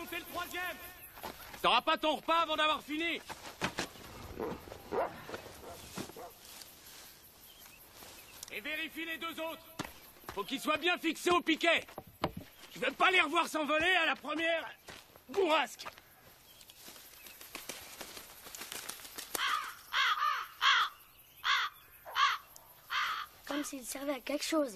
monter le troisième. T'auras pas ton repas avant d'avoir fini. Et vérifie les deux autres. Faut qu'ils soient bien fixés au piquet. Je veux pas les revoir s'envoler à la première bourrasque. Comme s'il servait à quelque chose.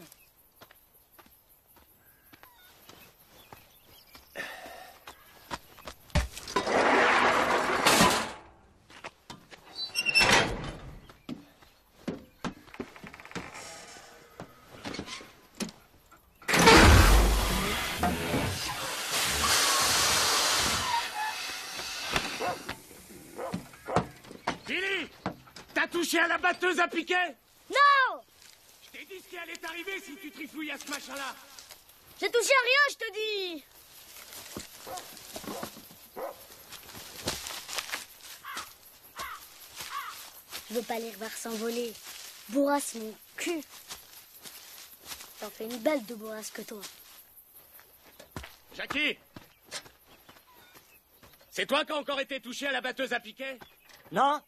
Billy, t'as touché à la batteuse à piquet? Non! Je t'ai dit ce qui allait t'arriver si tu trifouilles à ce machin-là. J'ai touché à rien, je te dis! Je veux pas les revoir s'envoler. Bourrasse mon cul. T'en fais une belle de bourrasse que toi. Jackie, c'est toi qui as encore été touché à la batteuse à piquet? Non?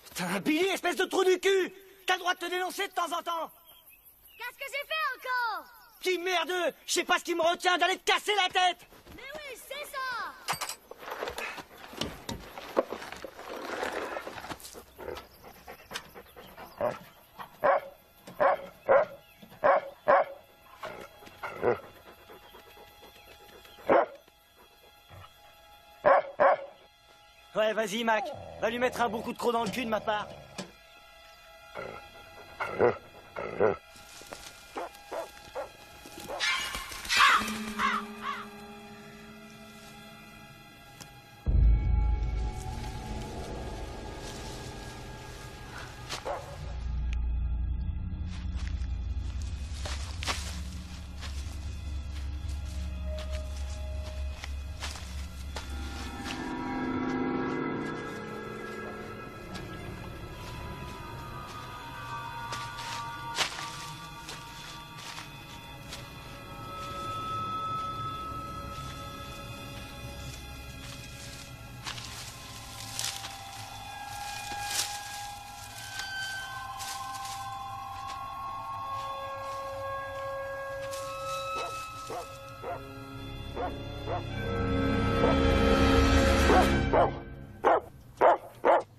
Putain, Billy, espèce de trou du cul! T'as le droit de te dénoncer de temps en temps! Qu'est-ce que j'ai fait encore? Petit merdeux! Je sais pas ce qui me retient d'aller te casser la tête! Mais oui, c'est ça! Ouais, vas-y, Mac. Va lui mettre un bon coup de croc dans le cul de ma part.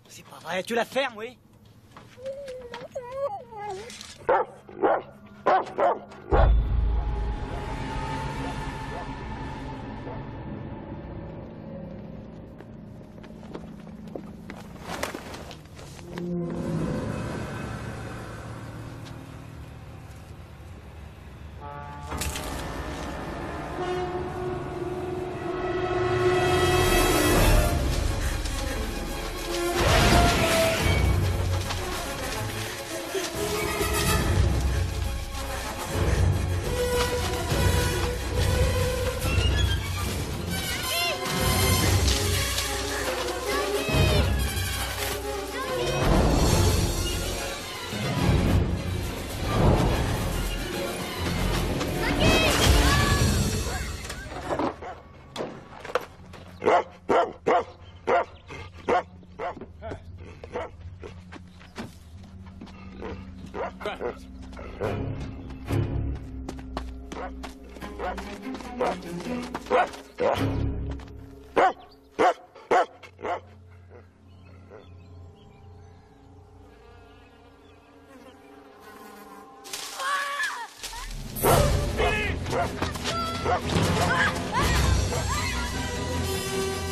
C'est pas vrai, tu la fermes, oui?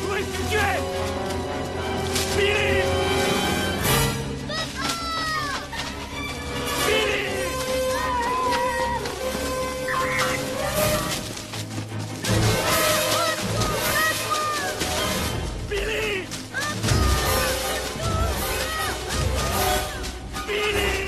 Où est-ce que tu es? Billy! Billy! Billy! Billy! Billy!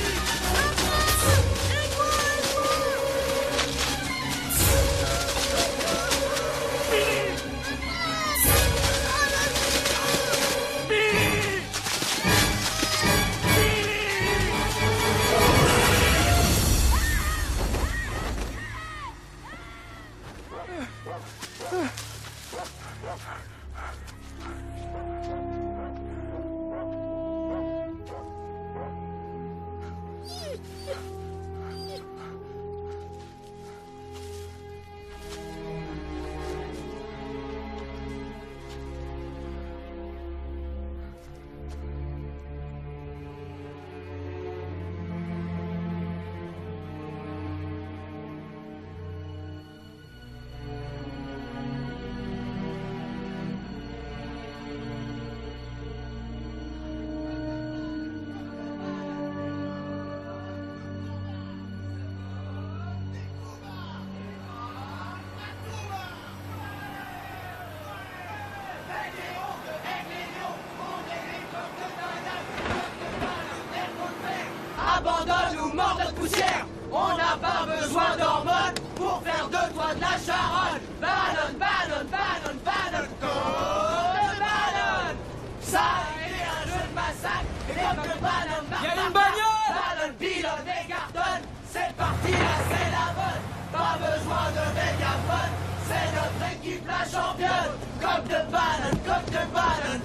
Abandonne ou mord notre poussière. On n'a pas besoin d'hormones pour faire de toi de la charogne. Bannon, bannon, bannon, bannon, go de bannon. Ça est un jeu de massacre. Et comme que bannon, Y'a une bagnole! bannon, pilonne et cartonne. C'est parti, là c'est la bonne. Pas besoin de mégaphone. C'est notre équipe la championne. Comme de bannon,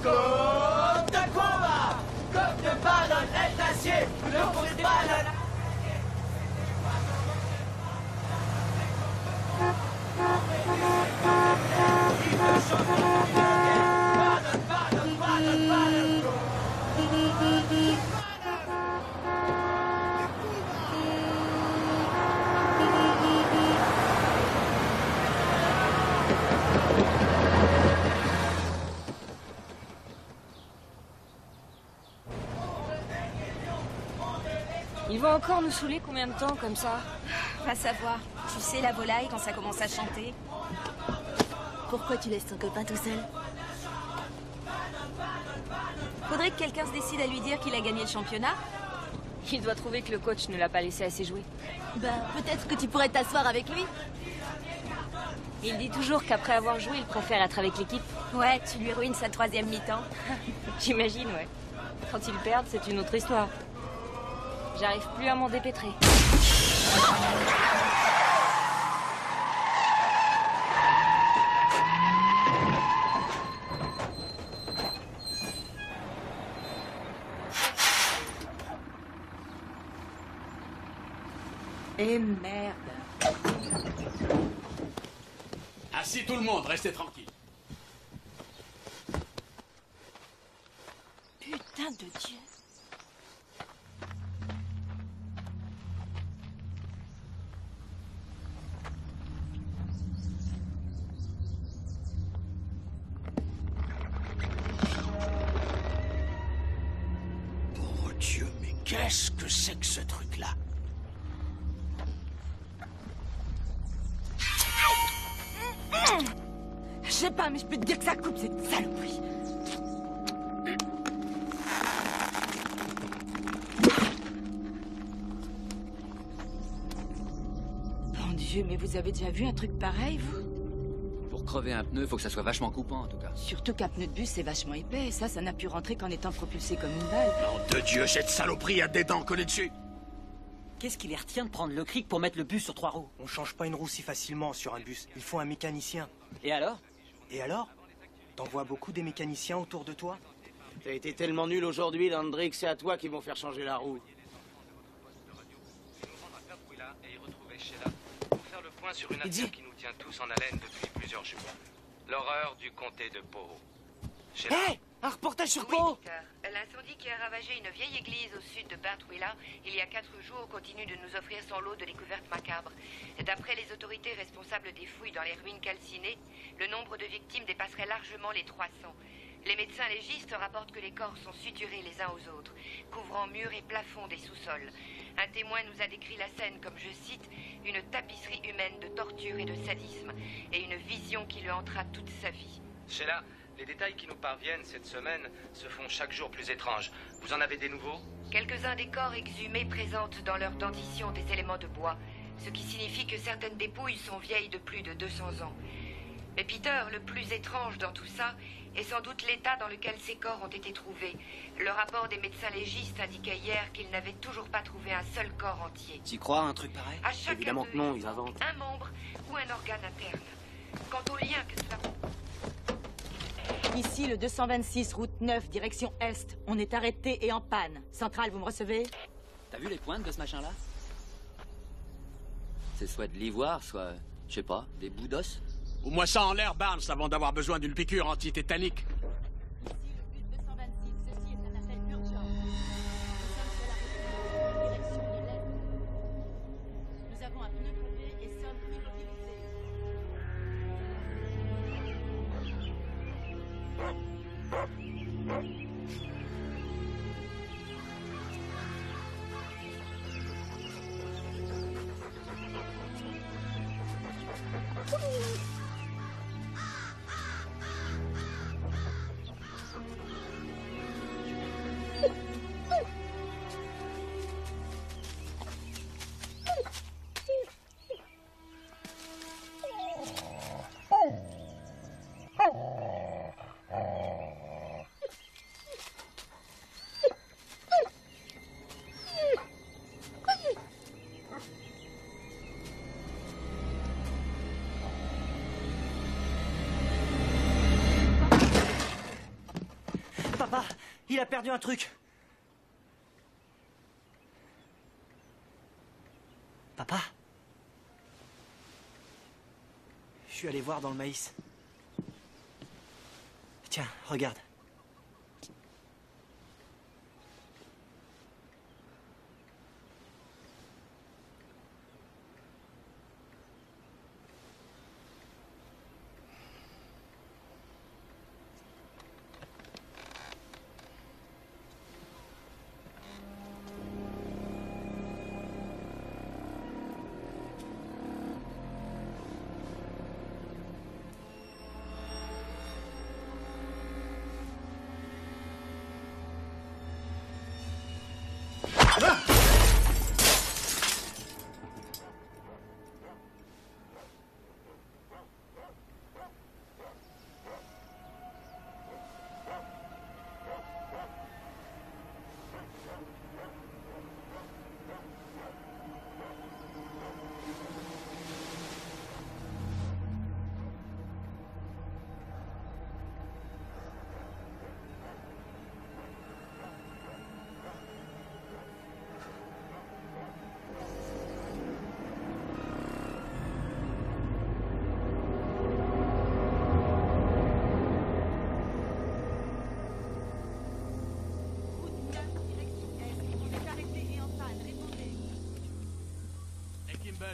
go de combat. Comme de bannon, est d'acier. Le coup de bannon. Ils vont encore nous saouler combien de temps comme ça? Va savoir. Tu sais, la volaille, quand ça commence à chanter. Pourquoi tu laisses ton copain tout seul? Faudrait que quelqu'un se décide à lui dire qu'il a gagné le championnat. Il doit trouver que le coach ne l'a pas laissé assez jouer. Ben, peut-être que tu pourrais t'asseoir avec lui. Il dit toujours qu'après avoir joué, il préfère être avec l'équipe. Ouais, tu lui ruines sa troisième mi-temps. J'imagine, ouais. Quand ils perdent, c'est une autre histoire. J'arrive plus à m'en dépêtrer. Et merde. Assis tout le monde, restez tranquille. Putain de Dieu. Oh Dieu, mais qu'est-ce que c'est que ce truc-là? Je sais pas, mais je peux te dire que ça coupe cette saloperie. Mon Dieu, mais vous avez déjà vu un truc pareil, vous? Pour crever un pneu, faut que ça soit vachement coupant, en tout cas. Surtout qu'un pneu de bus, c'est vachement épais. Ça n'a pu rentrer qu'en étant propulsé comme une balle. Nom de Dieu, cette saloperie a des dents collées dessus. Qu'est-ce qui les retient de prendre le cric pour mettre le bus sur 3 roues? On change pas une roue si facilement sur un bus. Il faut un mécanicien. Et alors? Et alors? T'en vois beaucoup des mécaniciens autour de toi? T'as été tellement nul aujourd'hui, Landry, que c'est à toi qu'ils vont faire changer la roue. Et y retrouver Sheila pour faire le point sur une affaire qui nous tient tous en haleine depuis plusieurs jours. L'horreur du comté de Pau. Sheila. Hé! Un reportage sur Oui, Pau! Peter. L'incendie qui a ravagé une vieille église au sud de Bartwilla il y a 4 jours continue de nous offrir son lot de découvertes macabres. D'après les autorités responsables des fouilles dans les ruines calcinées, le nombre de victimes dépasserait largement les 300. Les médecins légistes rapportent que les corps sont suturés les uns aux autres, couvrant murs et plafonds des sous-sols. Un témoin nous a décrit la scène comme, je cite, une tapisserie humaine de torture et de sadisme, et une vision qui le hantera toute sa vie. Sheila, les détails qui nous parviennent cette semaine se font chaque jour plus étranges. Vous en avez des nouveaux? Quelques-uns des corps exhumés présentent dans leur dentition des éléments de bois, ce qui signifie que certaines dépouilles sont vieilles de plus de 200 ans. Mais Peter, le plus étrange dans tout ça est sans doute l'état dans lequel ces corps ont été trouvés. Le rapport des médecins légistes indiquait hier qu'ils n'avaient toujours pas trouvé un seul corps entier. T'y crois, un truc pareil? À chaque Évidemment que non, ils inventent. un membre ou un organe interne. Quant au lien que cela... Ici, le 226, route 9, direction Est. On est arrêté et en panne. Centrale, vous me recevez? T'as vu les pointes de ce machin-là? C'est soit de l'ivoire, soit, je sais pas, des bouts d'os. Ou moi ça en l'air, Barnes, avant d'avoir besoin d'une piqûre antitétanique. Ici, le bus 226. Ceci est un appel urgent. Nous sommes sur la route 9, direction de l'Est. Nous avons un pneu crevé et sommes immobilisés. Papa, il a perdu un truc. Papa? Je suis allé voir dans le maïs. Tiens, regarde.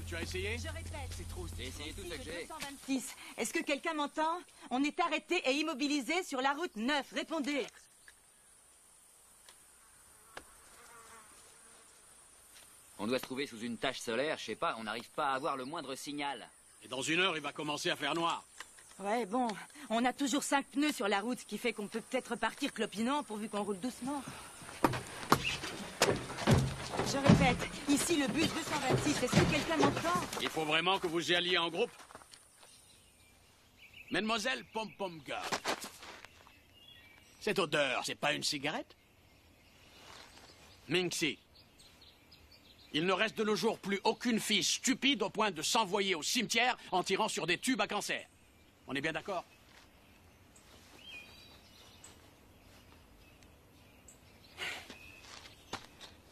Tu as essayé? Je répète. C'est trop, j'ai essayé tout ce que j'ai. 226. Est-ce que quelqu'un m'entend? On est arrêté et immobilisé sur la route 9. Répondez. On doit se trouver sous une tache solaire, je sais pas, on n'arrive pas à avoir le moindre signal. Et dans 1 heure, il va commencer à faire noir. Ouais, bon. On a toujours 5 pneus sur la route, ce qui fait qu'on peut peut-être repartir clopinant pourvu qu'on roule doucement. Je répète, ici le bus 226, est-ce que quelqu'un m'entend? Il faut vraiment que vous y alliez en groupe. Mademoiselle Pom Pom Girl. Cette odeur, c'est pas une cigarette? Minxie. Il ne reste de nos jours plus aucune fille stupide au point de s'envoyer au cimetière en tirant sur des tubes à cancer. On est bien d'accord?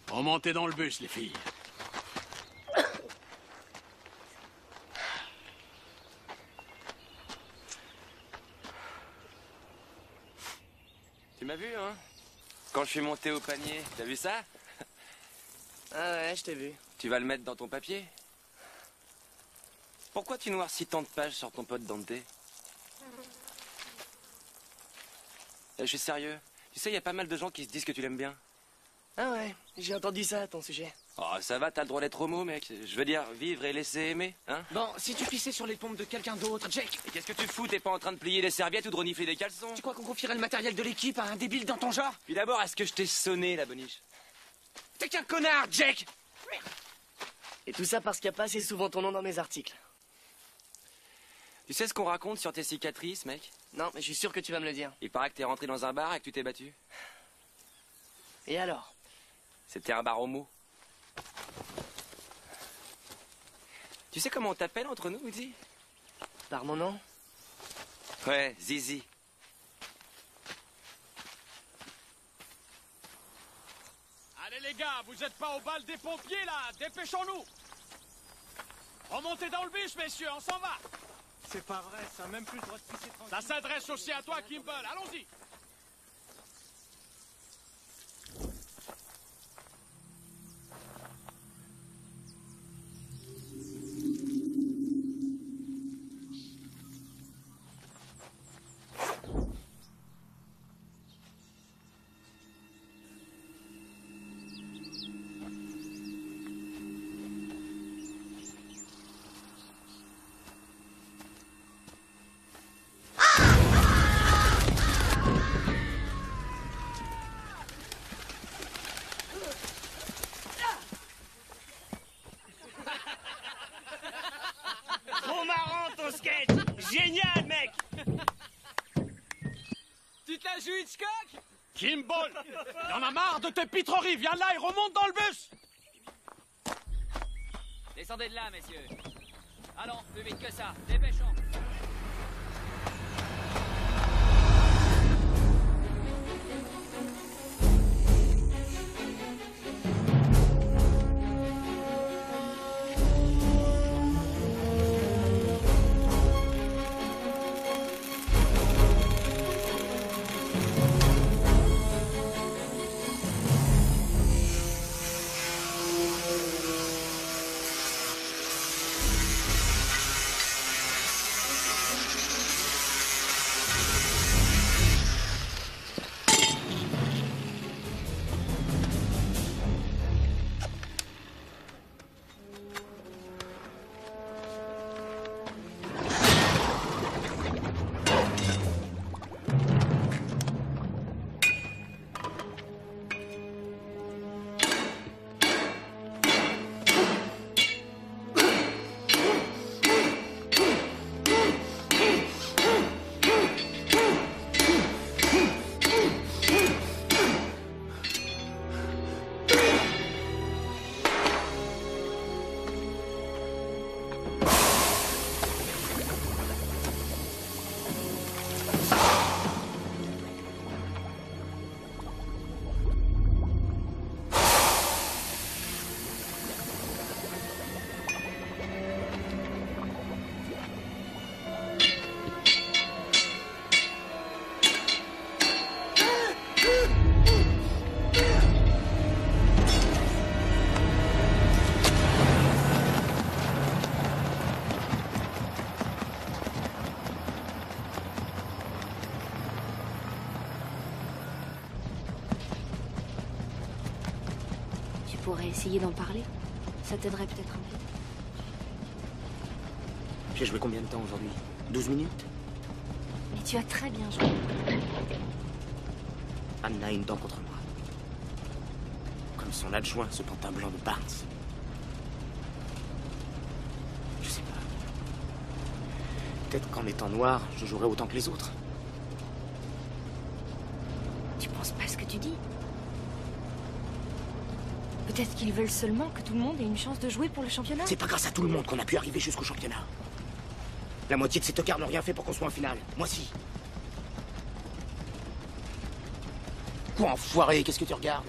Remontez dans le bus, les filles. Tu m'as vu, hein? Quand je suis monté au panier, t'as vu ça? Ah ouais, je t'ai vu. Tu vas le mettre dans ton papier? Pourquoi tu noircis tant de pages sur ton pote Dante? Je suis sérieux. Tu sais, il y a pas mal de gens qui se disent que tu l'aimes bien. Ah ouais, j'ai entendu ça à ton sujet. Oh, ça va, t'as le droit d'être homo, mec. Je veux dire, vivre et laisser aimer, hein? Bon, si tu pissais sur les pompes de quelqu'un d'autre, Jake... Et qu'est-ce que tu fous? T'es pas en train de plier des serviettes ou de renifler des caleçons? Tu crois qu'on confierait le matériel de l'équipe à un débile dans ton genre? Puis d'abord, est-ce que je t'ai sonné, la boniche? T'es qu'un connard, Jake! Et tout ça parce qu'il n'y a pas assez souvent ton nom dans mes articles. Tu sais ce qu'on raconte sur tes cicatrices, mec? Non, mais je suis sûr que tu vas me le dire. Il paraît que t'es rentré dans un bar et que tu t'es battu. Et alors? C'était un bar homo. Tu sais comment on t'appelle entre nous, Woody? Par mon nom? Ouais, Zizi. Allez les gars, vous êtes pas au bal des pompiers là, dépêchons-nous. Remontez dans le bus, messieurs, on s'en va. C'est pas vrai, ça a même plus le droit de pisser tranquille. Ça s'adresse aussi à toi, Kimball, allons-y. Trop marrant ton sketch! Génial, mec! Tu te la joues, Hitchcock? Kimball, y'en a marre de tes pitreries, viens là et remonte dans le bus. Descendez de là, messieurs. Allons, plus vite que ça, dépêchons. Tu pourrais essayer d'en parler. Ça t'aiderait peut-être un peu. J'ai joué combien de temps aujourd'hui? 12 minutes? Mais tu as très bien joué. Anna a une dent contre moi. Comme son adjoint, ce pantin blanc de Barnes. Je sais pas. Peut-être qu'en étant noir, je jouerai autant que les autres. Tu penses pas à ce que tu dis? Peut-être qu'ils veulent seulement que tout le monde ait une chance de jouer pour le championnat. C'est pas grâce à tout le monde qu'on a pu arriver jusqu'au championnat. La moitié de ces tocards n'ont rien fait pour qu'on soit en finale. Moi si. Quoi, enfoiré? Qu'est-ce que tu regardes?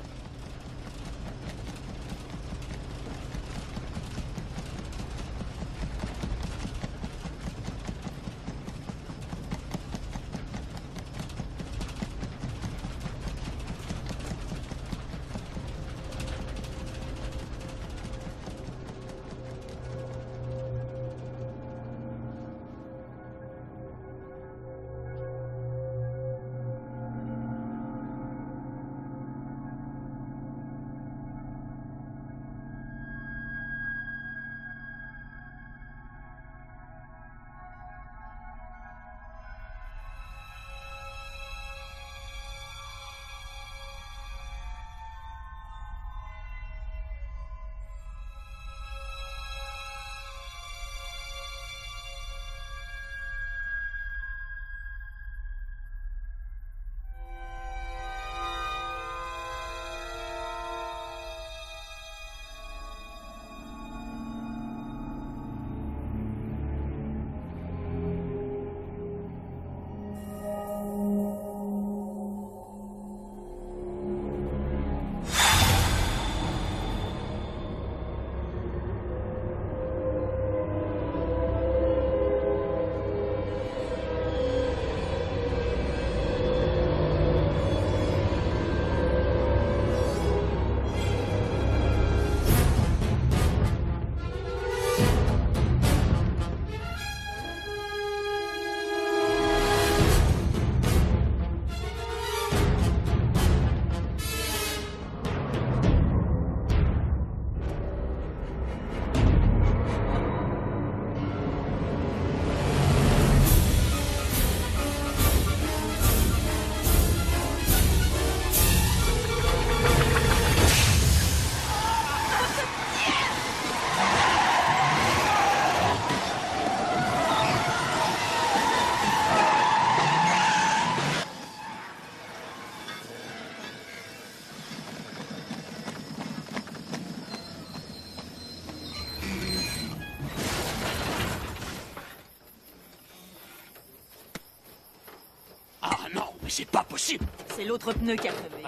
Mais c'est pas possible. C'est l'autre pneu qui a crevé.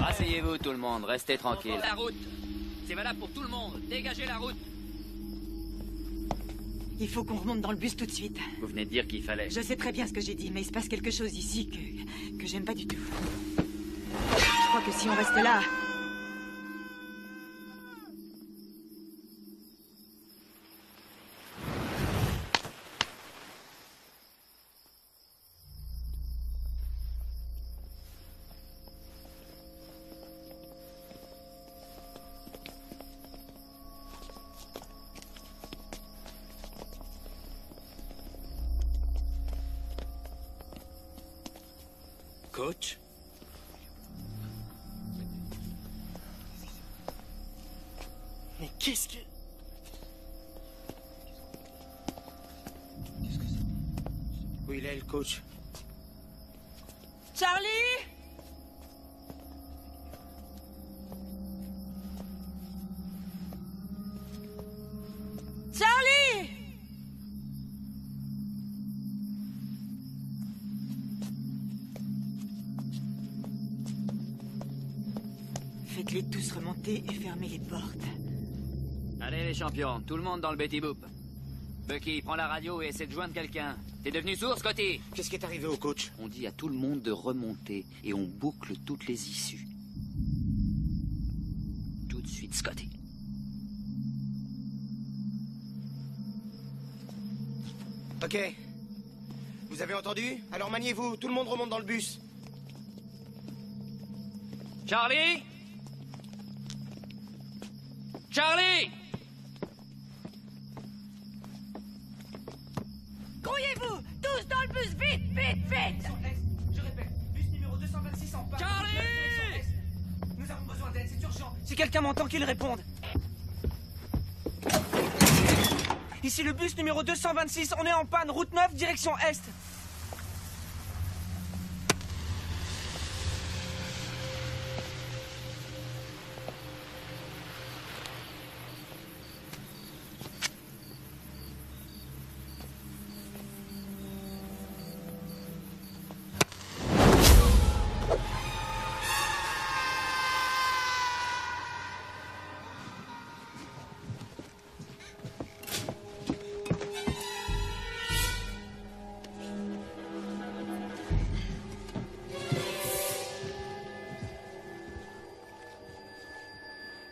Asseyez-vous tout le monde, restez tranquille. La route. C'est valable pour tout le monde. Dégagez la route. Il faut qu'on remonte dans le bus tout de suite. Vous venez de dire qu'il fallait. Je sais très bien ce que j'ai dit, mais il se passe quelque chose ici que j'aime pas du tout. Je crois que si on reste là... Coach? Mais qu'est-ce que... Où il est, le coach? Charlie! Charlie! Faites-les tous remonter et fermez les portes. Allez les champions, tout le monde dans le Betty Boop. Bucky, prends la radio et essaie de joindre quelqu'un. T'es devenu sourd, Scotty? Qu'est-ce qui est arrivé au coach? On dit à tout le monde de remonter et on boucle toutes les issues. Tout de suite, Scotty. Ok. Vous avez entendu? Alors maniez-vous, tout le monde remonte dans le bus. Charlie? Charlie! Grouillez-vous! Tous dans le bus! Vite! Vite! Vite! Je répète, bus numéro 226 en panne. Charlie! Direction Est. Nous avons besoin d'aide, c'est urgent. Si quelqu'un m'entend, qu'il réponde. Ici le bus numéro 226, on est en panne, route 9, direction Est.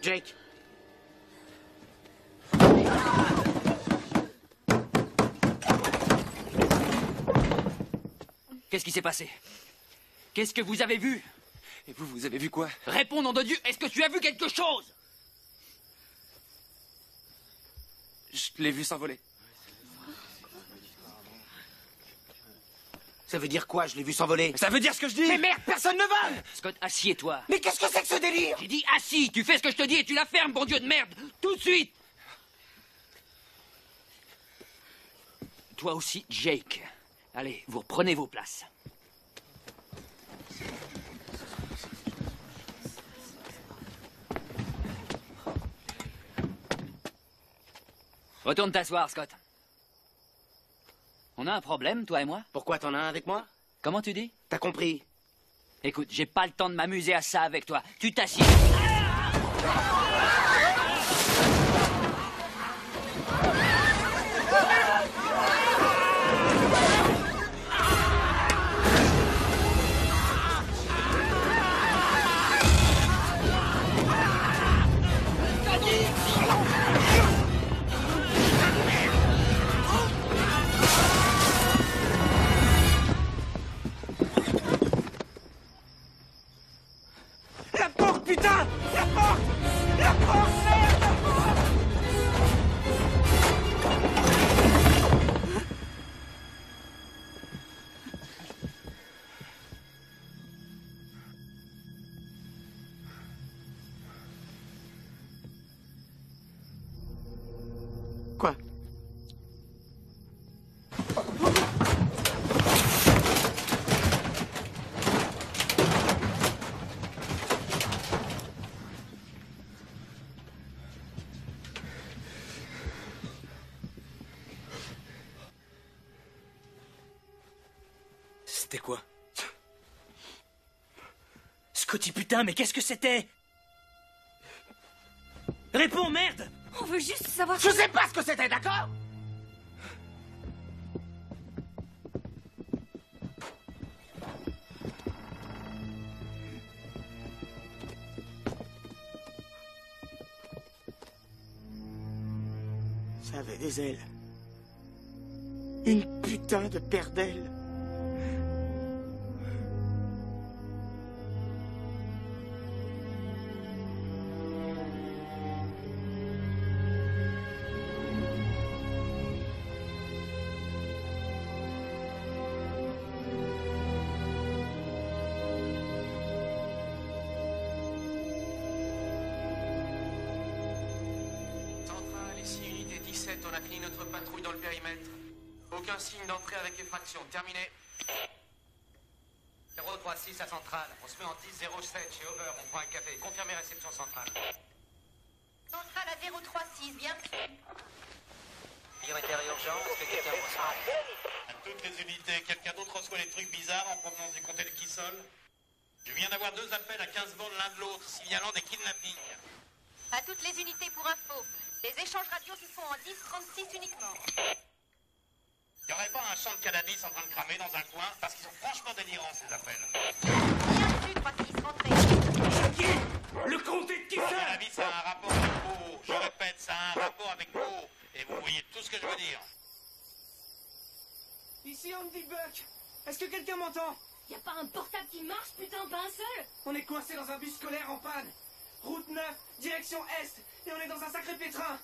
Jake. Qu'est-ce qui s'est passé? Qu'est-ce que vous avez vu? Et vous, vous avez vu quoi? Réponds, nom de Dieu, est-ce que tu as vu quelque chose? Je l'ai vu s'envoler. Ça veut dire quoi? Je l'ai vu s'envoler. Ça veut dire ce que je dis! Mais merde, personne ne vole! Scott, assieds-toi. Mais qu'est-ce que c'est que ce délire? J'ai dit assis, tu fais ce que je te dis et tu la fermes, bon Dieu de merde! Tout de suite! Toi aussi, Jake. Allez, vous reprenez vos places. Retourne t'asseoir, Scott. On a un problème, toi et moi? Pourquoi t'en as un avec moi? Comment tu dis? T'as compris? Écoute, j'ai pas le temps de m'amuser à ça avec toi. Tu t'assieds. La porte, putain! La porte! La porte, merde! C'était quoi? Scotty, putain, mais qu'est-ce que c'était? Réponds, merde! On veut juste savoir... Je sais pas ce que c'était, d'accord? Ça avait des ailes. Une putain de paire d'ailes. On a fini notre patrouille dans le périmètre. Aucun signe d'entrée avec effraction. Terminé. 036 à Centrale. On se met en 10-07 chez Over. On prend un café. Confirmez réception centrale. Centrale à 036, bien reçu. Prioritaire et urgent, est-ce que quelqu'un reçoit? À toutes les unités, quelqu'un d'autre reçoit des trucs bizarres en provenance du comté de Kissol? Je viens d'avoir 2 appels à 15 bornes l'un de l'autre, signalant des kidnappings. À toutes les unités pour info. Les échanges radio se font en 10-36 uniquement. Y aurait pas un champ de cannabis en train de cramer dans un coin? Parce qu'ils sont franchement délirants, ces appels. Bien reçu, 3-6, rentrez. Le comté de Kissol! Le cannabis a un rapport avec l'eau. Je répète, ça a un rapport avec l'eau. Et vous voyez tout ce que je veux dire. Ici Andy Buck. Est-ce que quelqu'un m'entend? Y a pas un portable qui marche, putain, pas un seul! On est coincé dans un bus scolaire en panne. Route 9, direction Est. Et on est dans un sacré pétrin.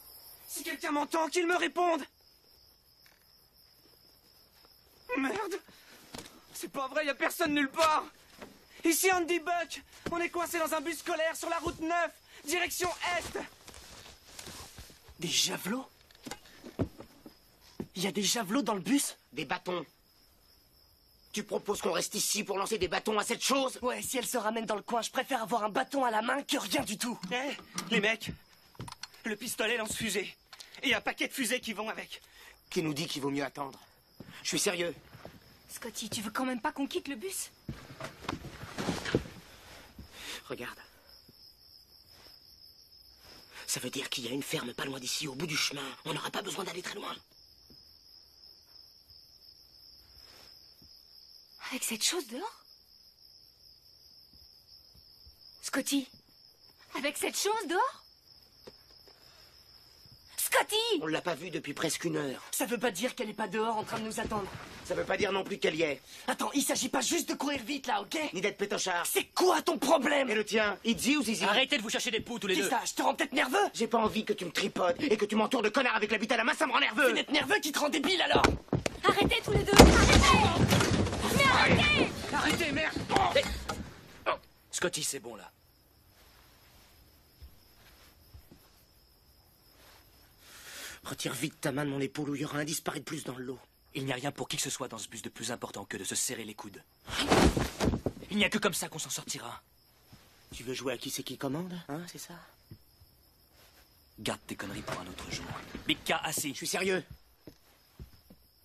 Si quelqu'un m'entend, qu'il me réponde. Merde. C'est pas vrai, y a personne nulle part. Ici Andy Buck. On est coincé dans un bus scolaire sur la route 9, direction Est. Des javelots? Il y a des javelots dans le bus? Des bâtons. Tu proposes qu'on reste ici pour lancer des bâtons à cette chose? Ouais, si elle se ramène dans le coin, je préfère avoir un bâton à la main que rien du tout. Eh, les mecs, le pistolet lance-fusée. Et un paquet de fusées qui vont avec. Qui nous dit qu'il vaut mieux attendre? Je suis sérieux. Scotty, tu veux quand même pas qu'on quitte le bus? Regarde. Ça veut dire qu'il y a une ferme pas loin d'ici, au bout du chemin. On n'aura pas besoin d'aller très loin. Avec cette chose dehors? Scotty, avec cette chose dehors? Scotty! On l'a pas vue depuis presque 1 heure. Ça veut pas dire qu'elle est pas dehors en train de nous attendre. Ça veut pas dire non plus qu'elle y est. Attends, il s'agit pas juste de courir vite là, ok? Ni d'être pétochard. C'est quoi ton problème? Et le tien, Izzy ou Zizi? Arrêtez de vous chercher des poux tous les deux. Dis ça, je te rends peut-être nerveux? J'ai pas envie que tu me tripodes et que tu m'entoures de connards avec la bite à la main, ça me rend nerveux. C'est d'être nerveux qui te rend débile alors? Arrêtez tous les deux! Arrêtez! Mais arrêtez! Arrêtez, merde! Scotty, c'est bon là. Retire vite ta main de mon épaule ou il y aura un disparu de plus dans le lot. Il n'y a rien pour qui que ce soit dans ce bus de plus important que de se serrer les coudes. Il n'y a que comme ça qu'on s'en sortira. Tu veux jouer à qui c'est qui commande, hein, c'est ça? Garde tes conneries pour un autre jour. Big K, assis. Je suis sérieux.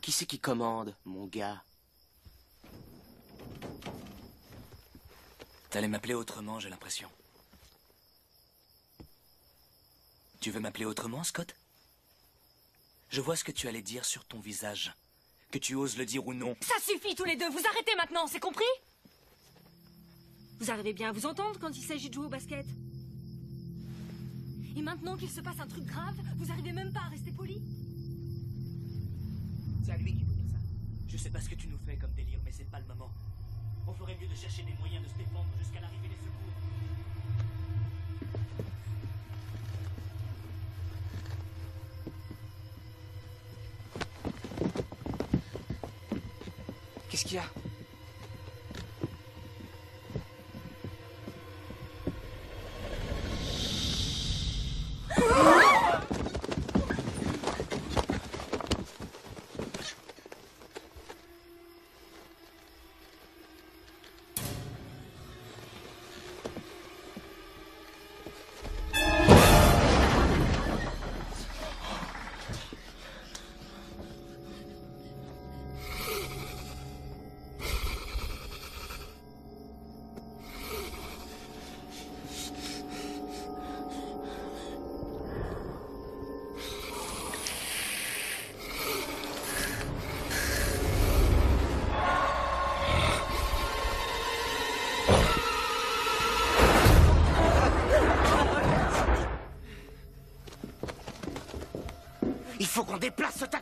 Qui c'est qui commande, mon gars? T'allais m'appeler autrement, j'ai l'impression. Tu veux m'appeler autrement, Scott? Je vois ce que tu allais dire sur ton visage. Que tu oses le dire ou non. Ça suffit tous les deux, vous arrêtez maintenant, c'est compris? Vous arrivez bien à vous entendre quand il s'agit de jouer au basket? Et maintenant qu'il se passe un truc grave, vous arrivez même pas à rester poli? C'est à lui qu'il faut dire ça. Je sais pas ce que tu nous fais comme délire, mais c'est pas le moment. On ferait mieux de chercher des moyens de se défendre jusqu'à l'arrivée des secours. Qu'est-ce qu'il y a?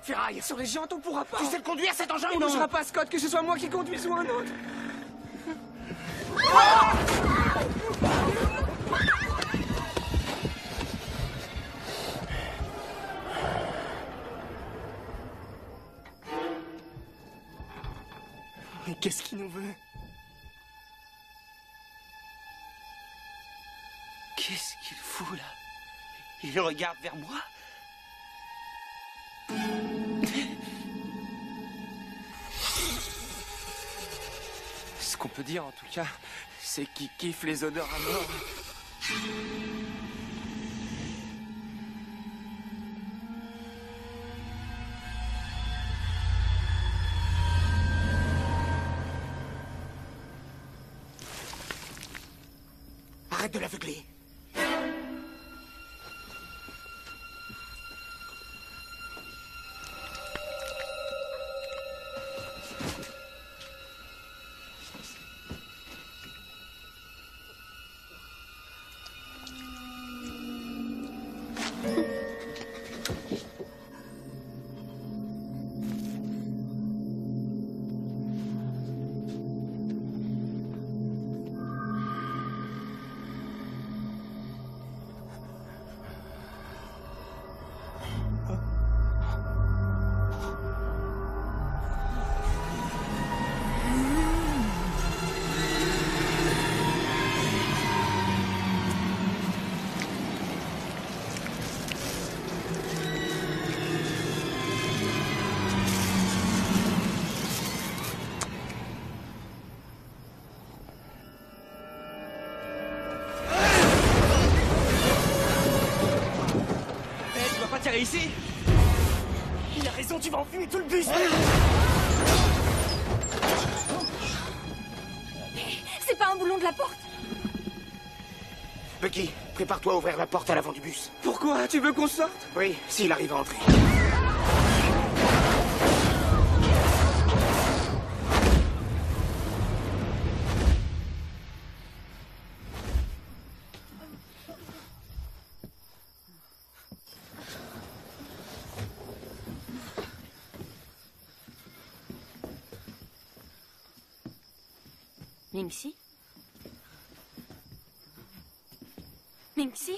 ferraille. Sur les jantes, on pourra pas. Tu sais le conduire cet engin Il ou non? bougera pas, Scott, que ce soit moi qui conduise ou un autre. Mais qu'est-ce qu'il nous veut? Qu'est-ce qu'il fout là? Il regarde vers moi? Ce qu'on peut dire en tout cas, c'est qu'il kiffe les odeurs à mort. Arrête de l'aveugler. Ici. Il a raison, tu vas enfumer tout le bus. C'est pas un boulon de la porte. Bucky, prépare-toi à ouvrir la porte à l'avant du bus. Pourquoi? Tu veux qu'on sorte? Oui, s'il arrive à entrer. Mingxi? Mingxi?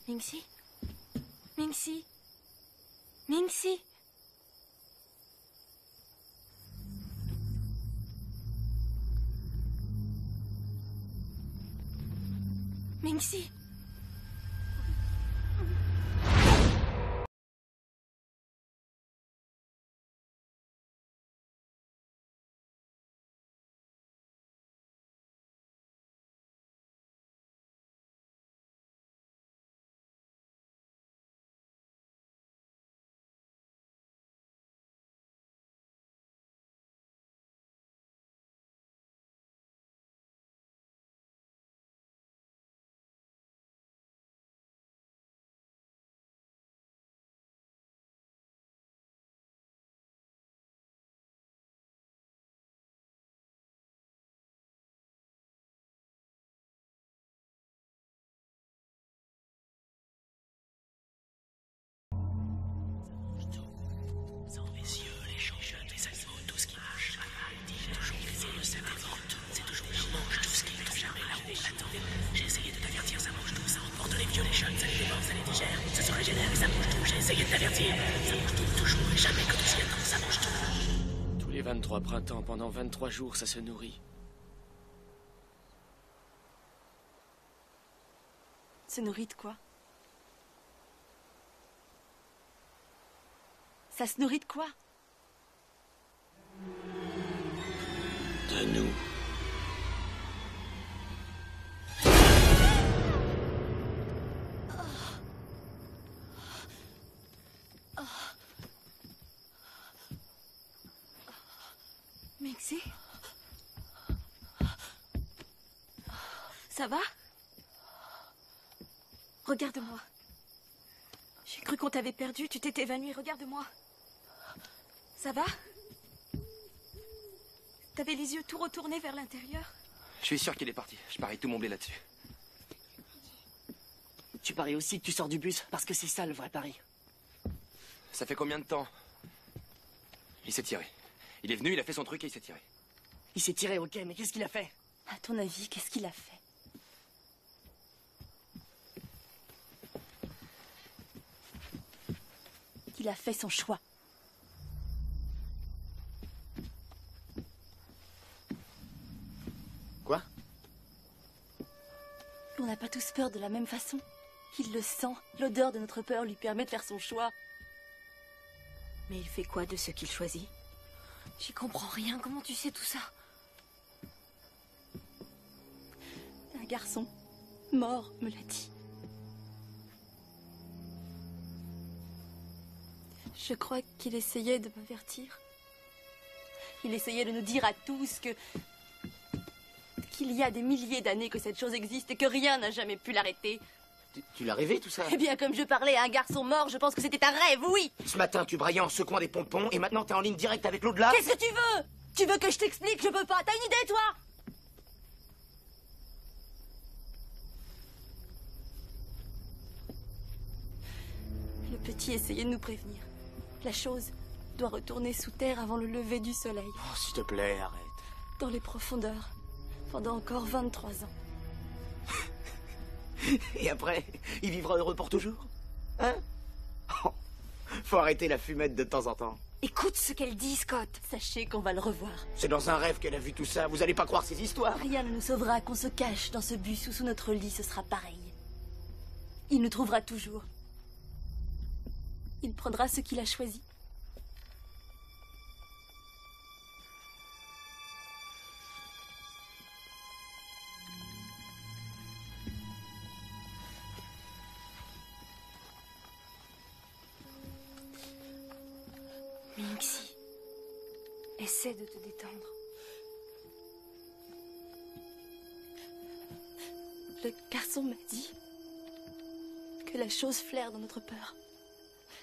Mingxi? Mingxi? Mingxi? Mingxi? Tous les 23 printemps, pendant 23 jours, ça se nourrit. Se nourrit de quoi? Ça se nourrit de quoi? De nous. Mingxi? Ça va? Regarde-moi. J'ai cru qu'on t'avait perdu, tu t'es évanoui, regarde-moi. Ça va? T'avais les yeux tout retournés vers l'intérieur? Je suis sûr qu'il est parti. Je parie tout mon blé là-dessus. Tu paries aussi que tu sors du bus, parce que c'est ça le vrai pari. Ça fait combien de temps? Il s'est tiré. Il est venu, il a fait son truc et il s'est tiré. Il s'est tiré, ok, mais qu'est-ce qu'il a fait? À ton avis, qu'est-ce qu'il a fait? Il a fait son choix. Quoi? On n'a pas tous peur de la même façon. Il le sent. L'odeur de notre peur lui permet de faire son choix. Mais il fait quoi de ce qu'il choisit? J'y comprends rien. Comment tu sais tout ça? Un garçon mort me l'a dit. Je crois qu'il essayait de m'avertir. Il essayait de nous dire à tous qu'il y a des milliers d'années que cette chose existe et que rien n'a jamais pu l'arrêter. Tu l'as rêvé, tout ça? Eh bien, comme je parlais à un garçon mort, je pense que c'était un rêve, oui. Ce matin, tu braillais en secouant des pompons et maintenant t'es en ligne directe avec l'au-delà? Qu'est-ce que tu veux? Tu veux que je t'explique? Je peux pas. T'as une idée, toi? Le petit essayait de nous prévenir. La chose doit retourner sous terre avant le lever du soleil. Oh, s'il te plaît, arrête. Dans les profondeurs. Pendant encore 23 ans. Et après, il vivra heureux pour toujours? Hein? Oh, faut arrêter la fumette de temps en temps. Écoute ce qu'elle dit, Scott. Sachez qu'on va le revoir. C'est dans un rêve qu'elle a vu tout ça. Vous allez pas croire ces histoires. Rien ne nous sauvera qu'on se cache dans ce bus ou sous notre lit. Ce sera pareil. Il nous trouvera toujours. Il prendra ce qu'il a choisi. Minxie, essaie de te détendre. Le garçon m'a dit que la chose flaire dans notre peur.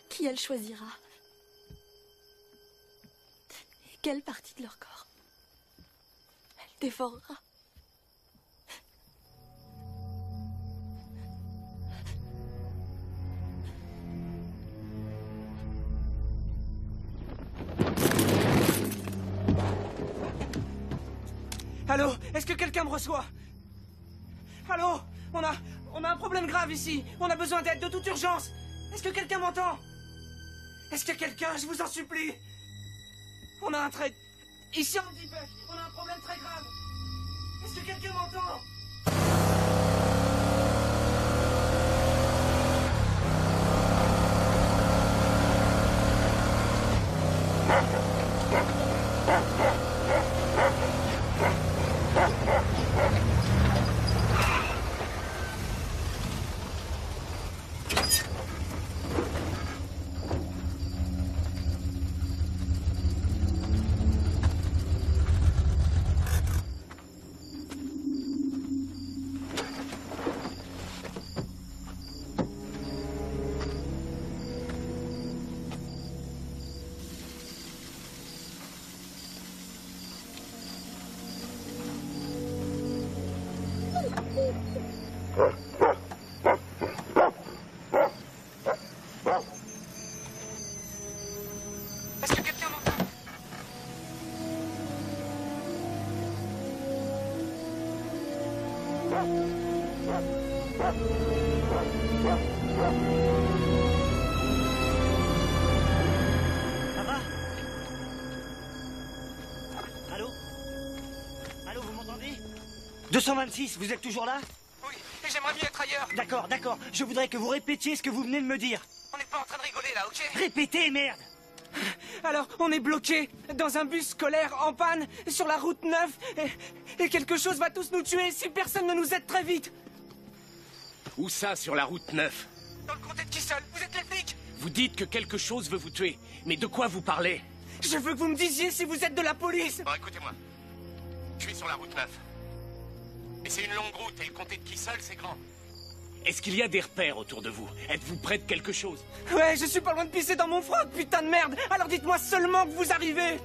Qui elle choisira? Et quelle partie de leur corps elle dévorera? Allô? Est-ce que quelqu'un me reçoit? Allô? On a un problème grave ici. On a besoin d'aide de toute urgence. Est-ce que quelqu'un m'entend? Est-ce que quelqu'un, je vous en supplie? On a un très... Ici, en Deebuck, on a un problème très grave. Est-ce que quelqu'un m'entend? Est-ce que quelqu'un m'entend? Ça va? Allô? Allô, vous m'entendez? 226, vous êtes toujours là? Oui, et j'aimerais mieux être ailleurs. D'accord, d'accord. Je voudrais que vous répétiez ce que vous venez de me dire. On n'est pas en train de rigoler là, ok? Répétez, merde! Alors, on est bloqué dans un bus scolaire en panne sur la route 9 et quelque chose va tous nous tuer si personne ne nous aide très vite. Où ça, sur la route 9? Dans le comté de Kissel, vous êtes les flics? Vous dites que quelque chose veut vous tuer. Mais de quoi vous parlez? Je veux que vous me disiez si vous êtes de la police. Bon, écoutez-moi. Je suis sur la route 9. Et c'est une longue route et le comté de Kissel, c'est grand. Est-ce qu'il y a des repères autour de vous? Êtes-vous près de quelque chose? Ouais, je suis pas loin de pisser dans mon froc, putain de merde. Alors dites-moi seulement que vous arrivez.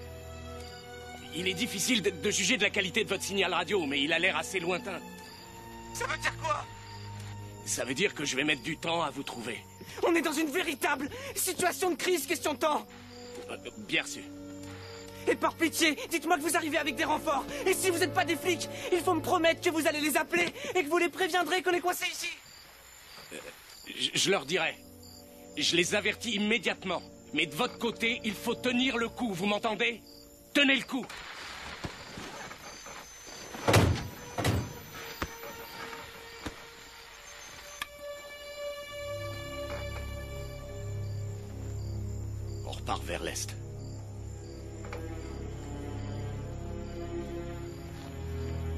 Il est difficile de juger de la qualité de votre signal radio, mais il a l'air assez lointain. Ça veut dire quoi? Ça veut dire que je vais mettre du temps à vous trouver. On est dans une véritable situation de crise, question de temps. Bien reçu. Et par pitié, dites-moi que vous arrivez avec des renforts. Et si vous n'êtes pas des flics, il faut me promettre que vous allez les appeler et que vous les préviendrez qu'on est coincés ici. Je leur dirai. Je les avertis immédiatement. Mais de votre côté, il faut tenir le coup, vous m'entendez? Tenez le coup. On repart vers l'est.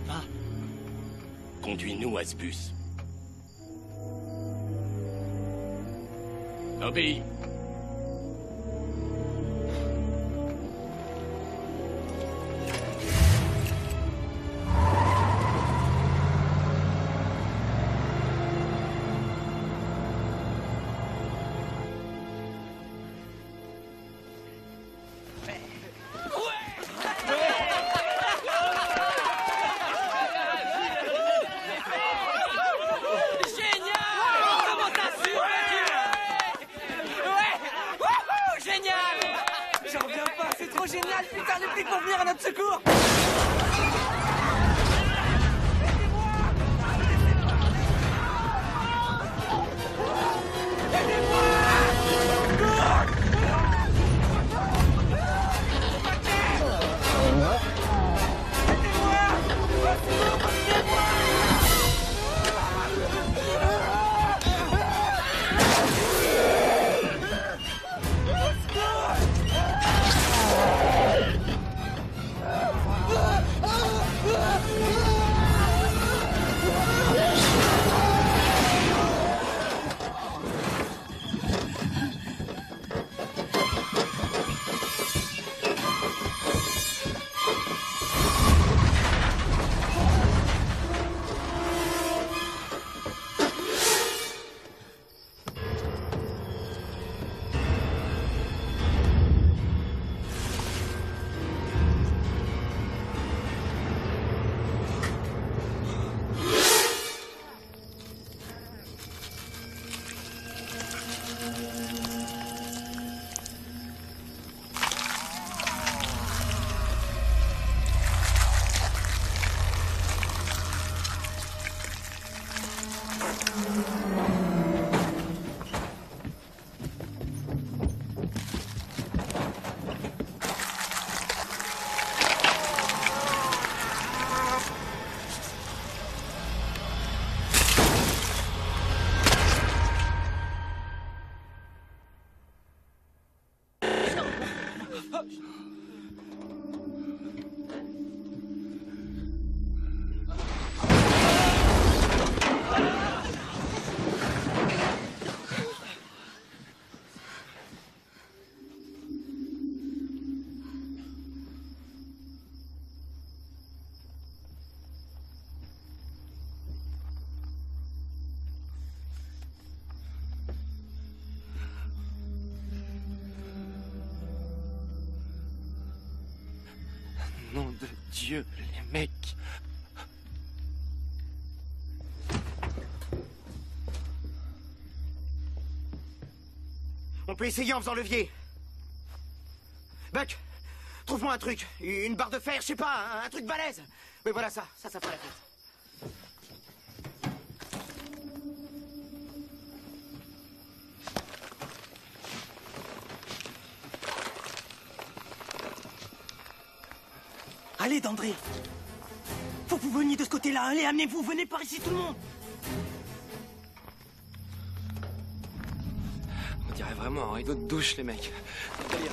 Va. Conduis-nous à ce bus. Obéis. Génial, putain, les flics vont venir à notre secours. Nom de Dieu, les mecs. On peut essayer en faisant levier. Buck, trouve-moi un truc. Une barre de fer, je sais pas, un truc balèze. Mais voilà ça fera la fête. Allez, Dandré. Faut que vous veniez de ce côté-là. Allez, amenez-vous. Venez par ici, tout le monde. On dirait vraiment un rideau de douche, les mecs. Délire.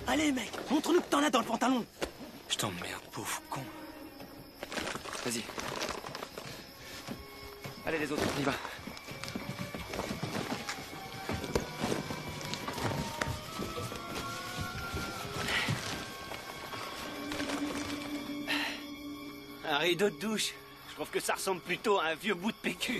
Allez, mec. Montre-nous que t'en as dans le pantalon. Je t'emmerde, pauvre con. Vas-y. Allez, les autres, on y va. Un rideau de douche. Je trouve que ça ressemble plutôt à un vieux bout de PQ.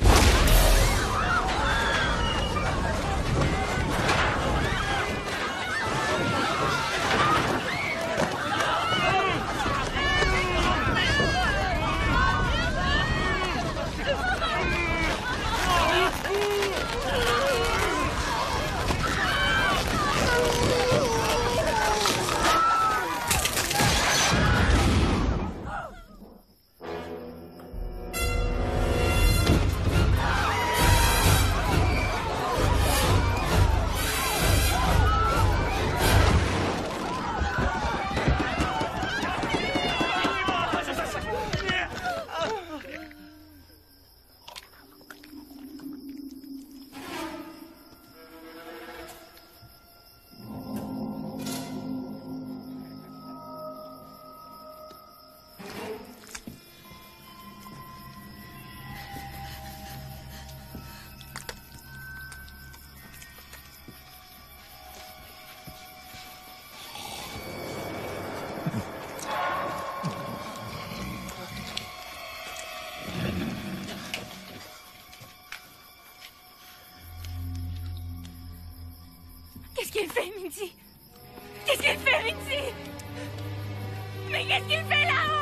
Mincy? Qu'est-ce qu'il fait, Mincy? Mais qu'est-ce qu'il fait là-haut?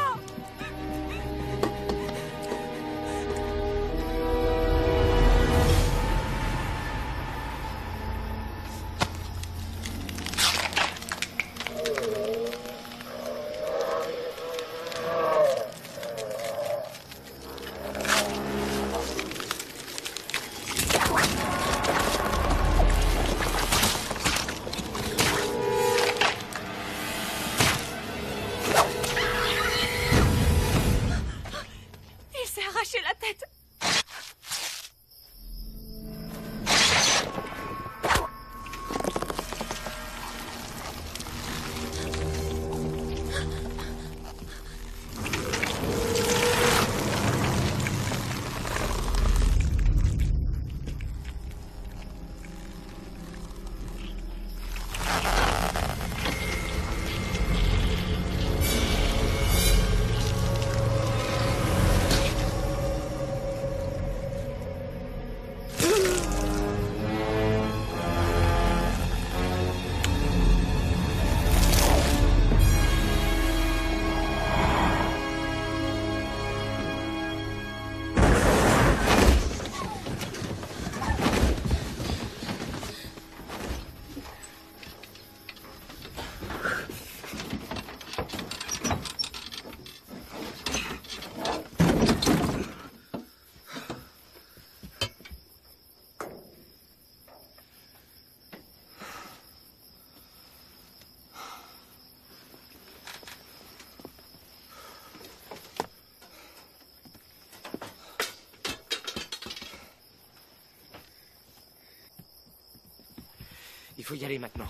Il faut y aller maintenant.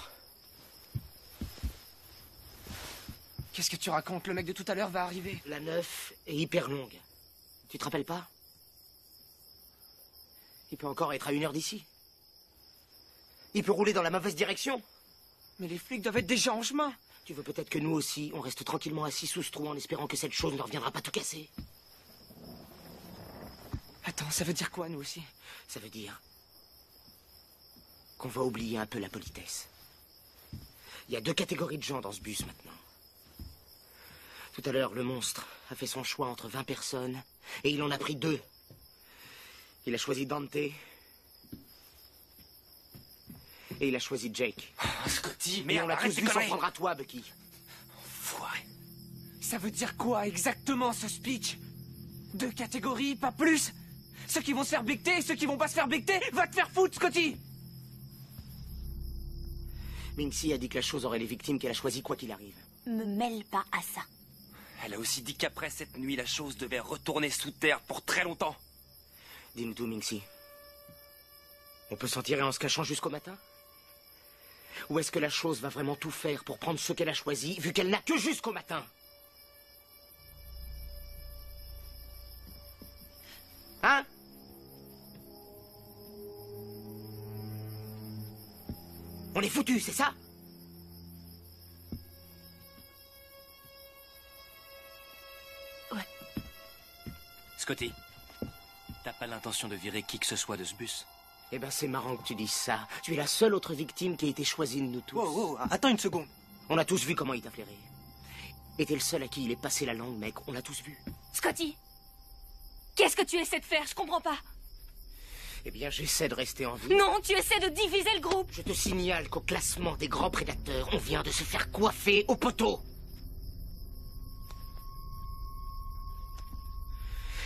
Qu'est-ce que tu racontes? Le mec de tout à l'heure va arriver. La 9 est hyper longue. Tu te rappelles pas? Il peut encore être à 1 heure d'ici. Il peut rouler dans la mauvaise direction. Mais les flics doivent être déjà en chemin. Tu veux peut-être que nous aussi, on reste tranquillement assis sous ce trou en espérant que cette chose ne reviendra pas tout casser? Attends, ça veut dire quoi, nous aussi? Ça veut dire qu'on va oublier un peu la politesse. Il y a 2 catégories de gens dans ce bus maintenant. Tout à l'heure, le monstre a fait son choix entre 20 personnes et il en a pris 2. Il a choisi Dante et il a choisi Jake. Oh, Scotty, mais merde, on l'a arrête tous tes vu s'en conneries. prendre à toi, Bucky. Enfoiré. Ça veut dire quoi exactement, ce speech? 2 catégories, pas plus? Ceux qui vont se faire becter et ceux qui vont pas se faire becter? Va te faire foutre, Scotty! Mincy a dit que la chose aurait les victimes qu'elle a choisies quoi qu'il arrive. Me mêle pas à ça. Elle a aussi dit qu'après cette nuit, la chose devait retourner sous terre pour très longtemps. Dis-nous tout, Mincy. On peut s'en tirer en se cachant jusqu'au matin? Ou est-ce que la chose va vraiment tout faire pour prendre ce qu'elle a choisi, vu qu'elle n'a que jusqu'au matin? Hein? On est foutus, c'est ça? Ouais. Scotty, t'as pas l'intention de virer qui que ce soit de ce bus? Eh ben, c'est marrant que tu dises ça. Tu es la seule autre victime qui a été choisie de nous tous. Wow, attends une seconde. On a tous vu comment il t'a flairé. Et t'es le seul à qui il est passé la langue, mec. On l'a tous vu. Scotty, qu'est-ce que tu essaies de faire? Je comprends pas. Eh bien, j'essaie de rester en vie. Non, tu essaies de diviser le groupe. Je te signale qu'au classement des grands prédateurs, on vient de se faire coiffer au poteau.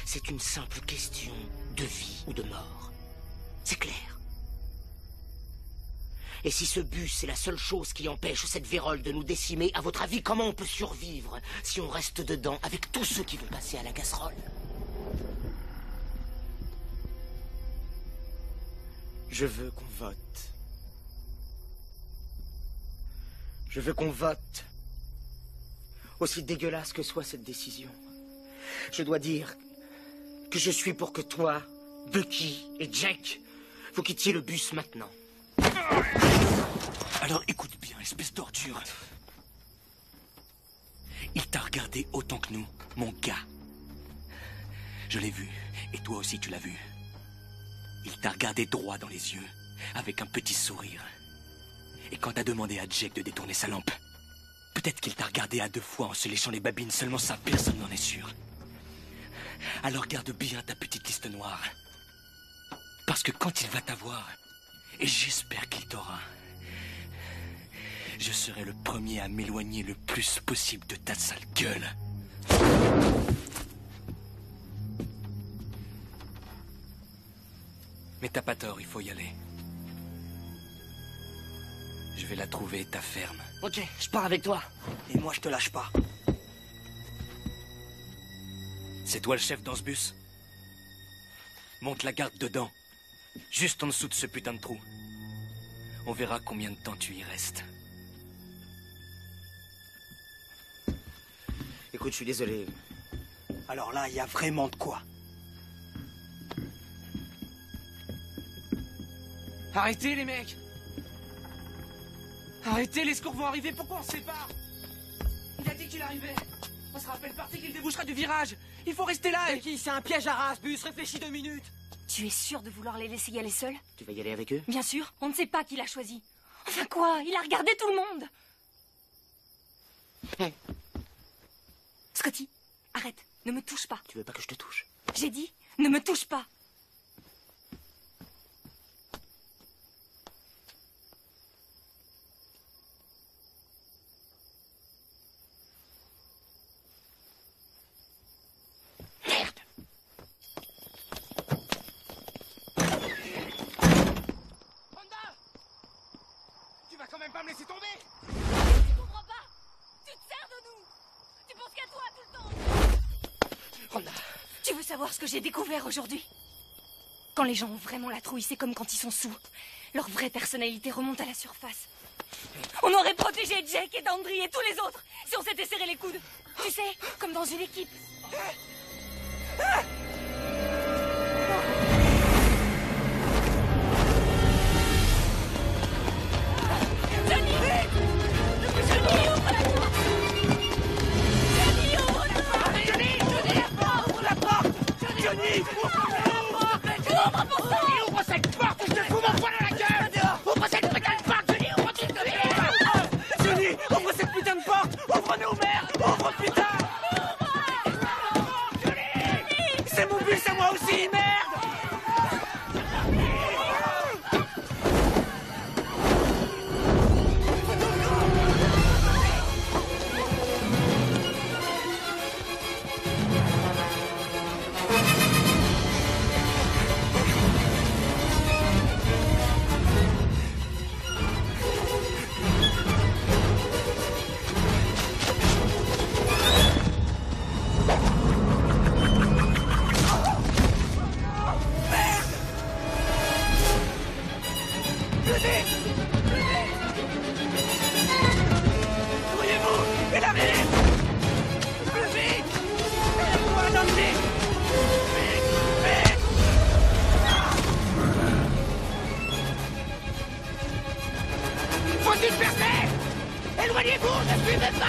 C'est une simple question de vie ou de mort. C'est clair. Et si ce bus est la seule chose qui empêche cette vérole de nous décimer, à votre avis, comment on peut survivre si on reste dedans avec tous ceux qui vont passer à la casserole? Je veux qu'on vote. Je veux qu'on vote. Aussi dégueulasse que soit cette décision. Je dois dire que je suis pour que toi, Bucky et Jack, vous quittiez le bus maintenant. Alors écoute bien, espèce d'ordure. Il t'a regardé autant que nous, mon gars. Je l'ai vu, et toi aussi tu l'as vu. Il t'a regardé droit dans les yeux, avec un petit sourire. Et quand t'as demandé à Jake de détourner sa lampe, peut-être qu'il t'a regardé à 2 fois en se léchant les babines, seulement ça, personne n'en est sûr. Alors garde bien ta petite liste noire. Parce que quand il va t'avoir, et j'espère qu'il t'aura, je serai le premier à m'éloigner le plus possible de ta sale gueule. Mais t'as pas tort, il faut y aller. Je vais la trouver, ta ferme. Ok, je pars avec toi. Et moi, je te lâche pas. C'est toi le chef dans ce bus? Monte la garde dedans. Juste en dessous de ce putain de trou. On verra combien de temps tu y restes. Écoute, je suis désolé. Alors là, il y a vraiment de quoi. Arrêtez, les mecs! Arrêtez, les secours vont arriver, pourquoi on se sépare? Il a dit qu'il arrivait. On se rappelle parti qu'il débouchera du virage. Il faut rester là. Qui? C'est un piège à race, bus, réfléchis 2 minutes. Tu es sûr de vouloir les laisser y aller seuls? Tu vas y aller avec eux? Bien sûr, on ne sait pas qui l'a choisi. Enfin quoi? Il a regardé tout le monde. Hey. Scotty, arrête, ne me touche pas. Tu veux pas que je te touche? J'ai dit, ne me touche pas. Laissez tomber! Tu comprends pas? Tu te sers de nous! Tu penses qu'à toi tout le temps! Rhonda, tu veux savoir ce que j'ai découvert aujourd'hui? Quand les gens ont vraiment la trouille, c'est comme quand ils sont sous. Leur vraie personnalité remonte à la surface. On aurait protégé Jake et Dandry et tous les autres si on s'était serré les coudes. Tu sais, comme dans une équipe. Ouvre cette porte ou je te fous mon poing dans la gueule! Ouvre cette putain de porte, Johnny! Ouvre cette putain de porte! Johnny, ouvre cette putain de porte! Ouvre-nous, merde! Ouvre, putain! C'est mon bus à moi aussi, merde! Faut disperser! Éloignez-vous, ne suivez pas!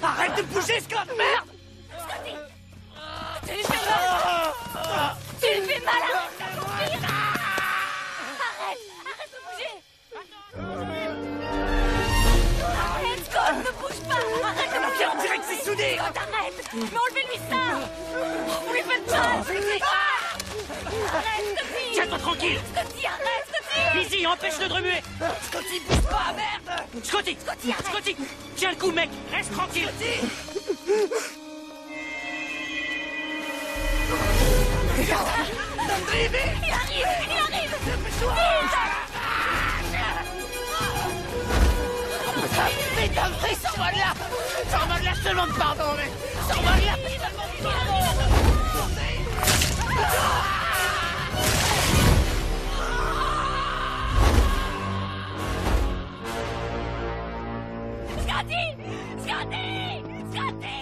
Arrête de bouger, Scott, merde! Scotty! Tu lui fais mal! Tu lui fais mal! Arrête! Arrête de bouger! Arrête, Scott, ne bouge pas! Arrête de bouger! On dirait que c'est soudé! Scott, arrête! Mais enlevez-lui ça! Vous lui faites mal! Arrête, Scotty! Tiens-toi tranquille! Scotty, arrête, Scotty! Easy, empêche-le de remuer! Scotty, bouge pas, merde! Scotty! Scotty, arrête! Scotty! Tiens le coup, mec! Reste tranquille! Regarde! Il arrive! Il arrive! Mais t'as vrai, sors-moi de là! Sors-moi de là, je te demande pardon, mais... Sors-moi de là! Scotty! Scotty! Scotty!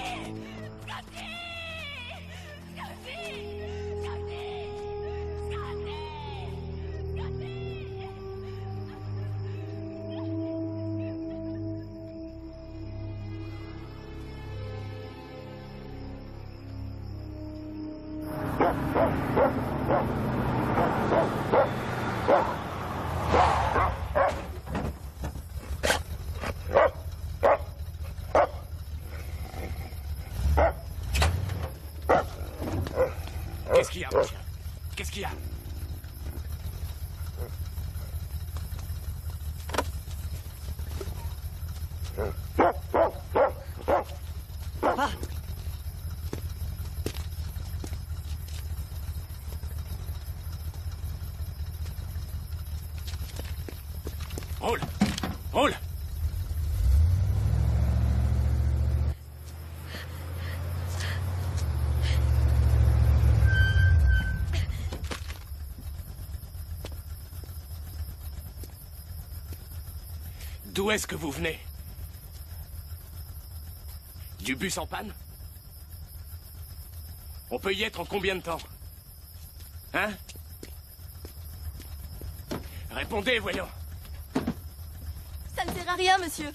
Qu'est-ce qu'il y a, mon chien? Qu'est-ce qu'il y a? Papa! Roule! Roule! D'où est-ce que vous venez? Du bus en panne? On peut y être en combien de temps? Hein? Répondez, voyons. Ça ne sert à rien, monsieur.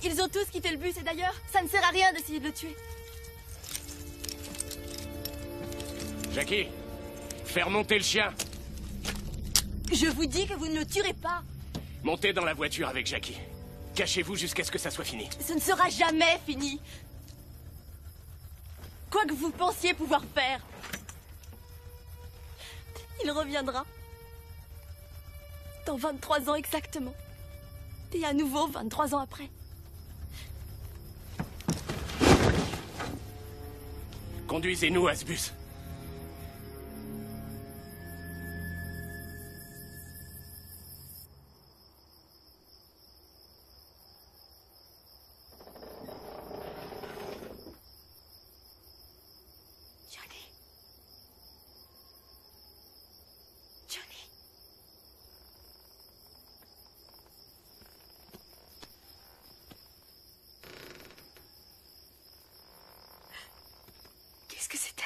Ils ont tous quitté le bus et d'ailleurs, ça ne sert à rien d'essayer de le tuer. Jackie, fais remonter le chien. Je vous dis que vous ne le tuerez pas. Montez dans la voiture avec Jackie. Cachez-vous jusqu'à ce que ça soit fini. Ce ne sera jamais fini. Quoi que vous pensiez pouvoir faire, il reviendra. Dans 23 ans exactement. Et à nouveau 23 ans après. Conduisez-nous à ce bus. Qu'est-ce que c'était?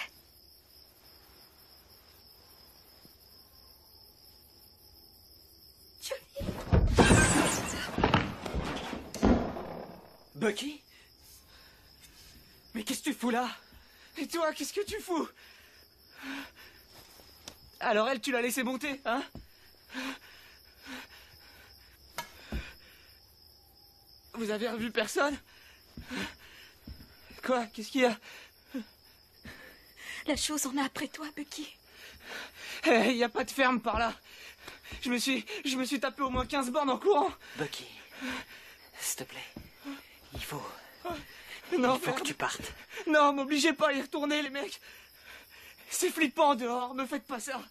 Johnny? Bucky? Mais qu'est-ce que tu fous là? Et toi, qu'est-ce que tu fous? Alors elle, tu l'as laissé monter, hein? Vous avez revu personne? Quoi? Qu'est-ce qu'il y a? La chose en a après toi, Bucky. Il n'y a pas de ferme par là. Je me suis tapé au moins 15 bornes en courant. Bucky, s'il te plaît, il faut que tu partes. Non, m'obligez pas à y retourner, les mecs. C'est flippant dehors, me faites pas ça.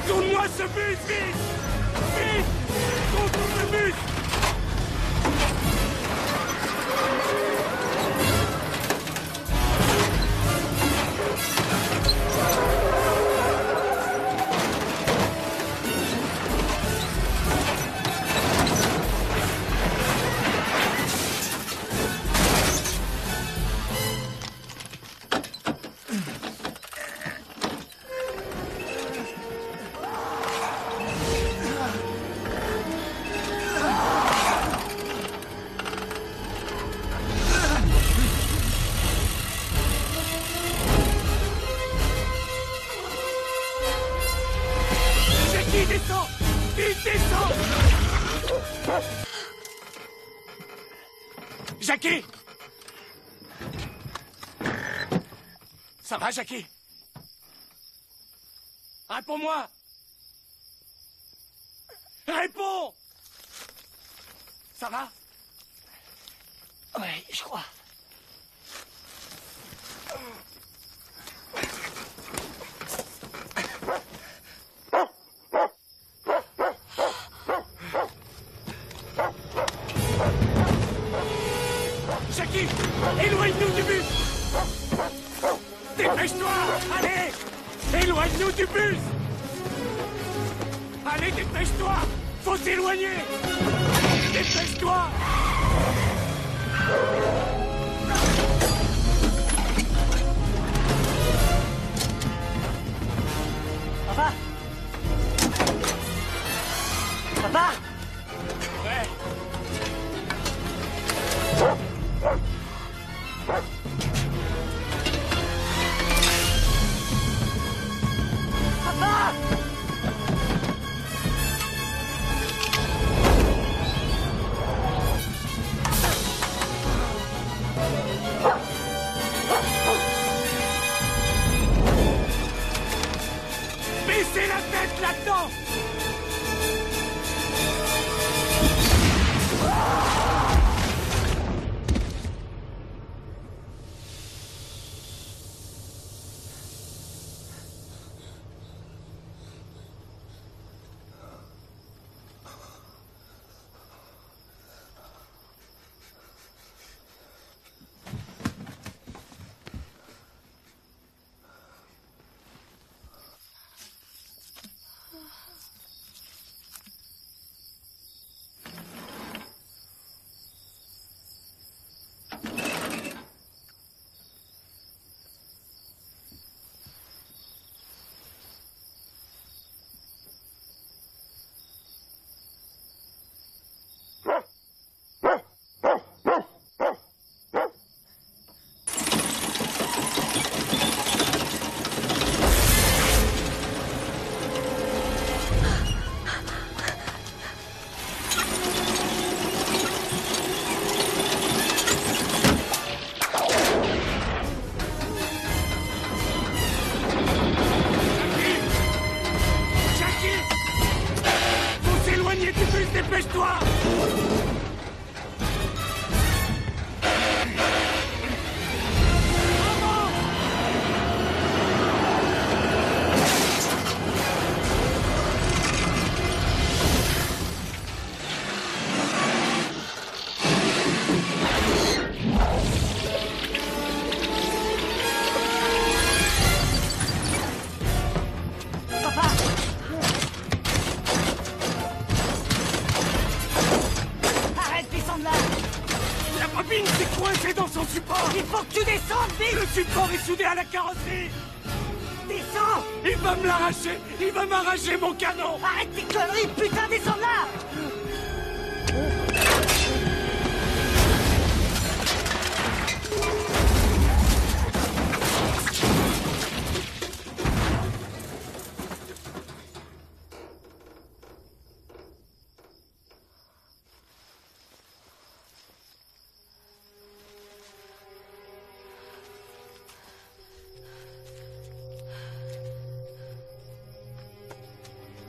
Retourne-moi ce bus, vite! Vite! Retourne le bus! Descends! Vite, descends! Jackie! Ça va, Jackie? Réponds-moi! Réponds! Ça va? Ouais, je crois. Jackie, éloigne-nous du bus! Dépêche-toi! Allez! Éloigne-nous du bus! Allez, dépêche-toi! Faut s'éloigner! Dépêche-toi! Papa? Papa? Ouais. Papa! Baissez la tête là-dedans! Dépêche-toi! Dans son support! Il faut que tu descendes, vite! Le support est soudé à la carrosserie! Descends! Il va me l'arracher! Il va m'arracher mon canon! Arrête tes conneries, putain, descends là!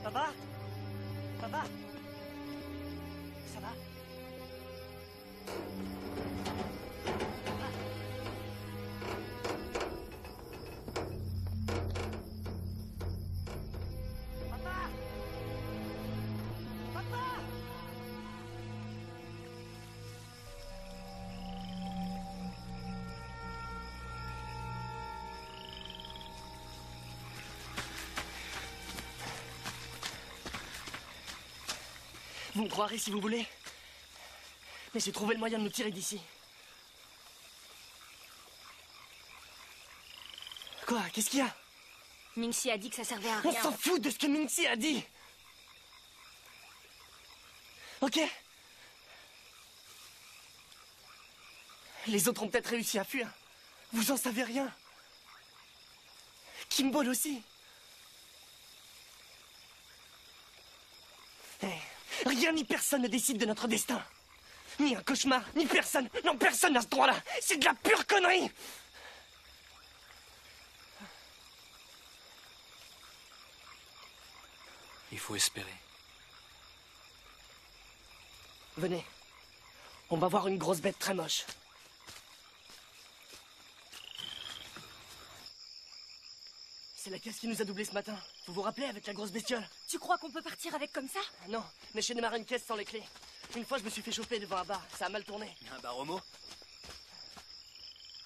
Papa? Papa? Ça va? Papa? Vous me croirez si vous voulez. Mais j'ai trouvé le moyen de nous tirer d'ici. Quoi? Qu'est-ce qu'il y a? Mingxi a dit que ça servait à On rien. s'en fout de ce que Mingxi a dit. Ok? Les autres ont peut-être réussi à fuir. Vous en savez rien. Kimball aussi. Rien ni personne ne décide de notre destin. Ni un cauchemar, ni personne. Non, personne n'a ce droit-là. C'est de la pure connerie. Il faut espérer. Venez. On va voir une grosse bête très moche. C'est la caisse qui nous a doublé ce matin. Vous vous rappelez avec la grosse bestiole? Tu crois qu'on peut partir avec comme ça? Non, mais j'ai démarré une caisse sans les clés. Une fois, je me suis fait choper devant un bar. Ça a mal tourné. Un bar homo?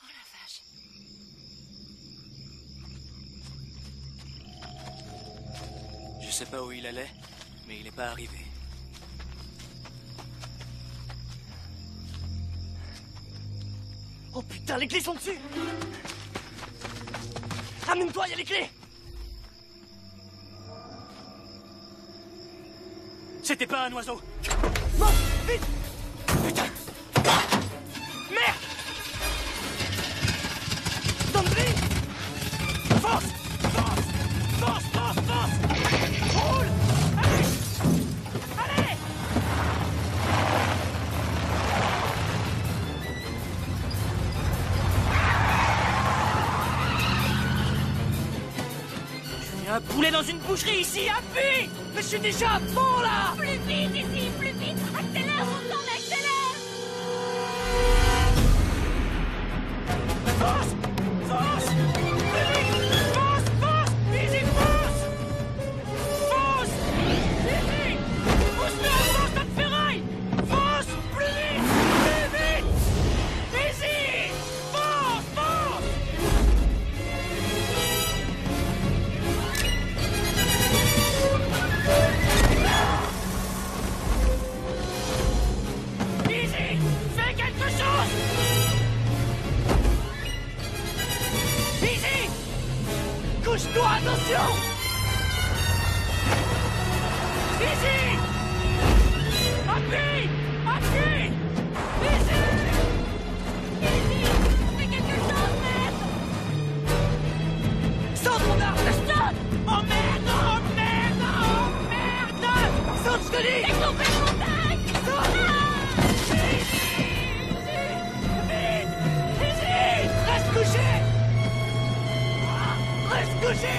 Oh la vache. Je sais pas où il allait, mais il n'est pas arrivé. Oh putain, les clés sont dessus! Amène-toi, il y a les clés! C'était pas un oiseau! Bon, vite! Putain! Merde! Dandry! Force! Force! Force! Force! Force! Roule! Allez! Allez! Il y a un poulet dans une boucherie ici! Appuie! Mais je suis déjà à fond là! Plus vite ici, plus vite! Accélère, mon sang, accélère! Force! Force! Plus vite! Force! Force! Easy, force! Force! Easy! Pousse-le à force, tas de ferraille! Force! Plus vite! Plus vite! Easy! Force! Force! Easy! Fais quelque chose! Easy! Couche-toi, attention! Easy! Appuie! Appuie! Easy! Easy! Fais quelque chose, merde! Saute, mon arme! Saute! Oh merde! Oh merde! Oh merde! Saute, je te dis! J'ai coupé le montagne! Saute! Easy! Vite! Easy! Reste couché! Reste couché!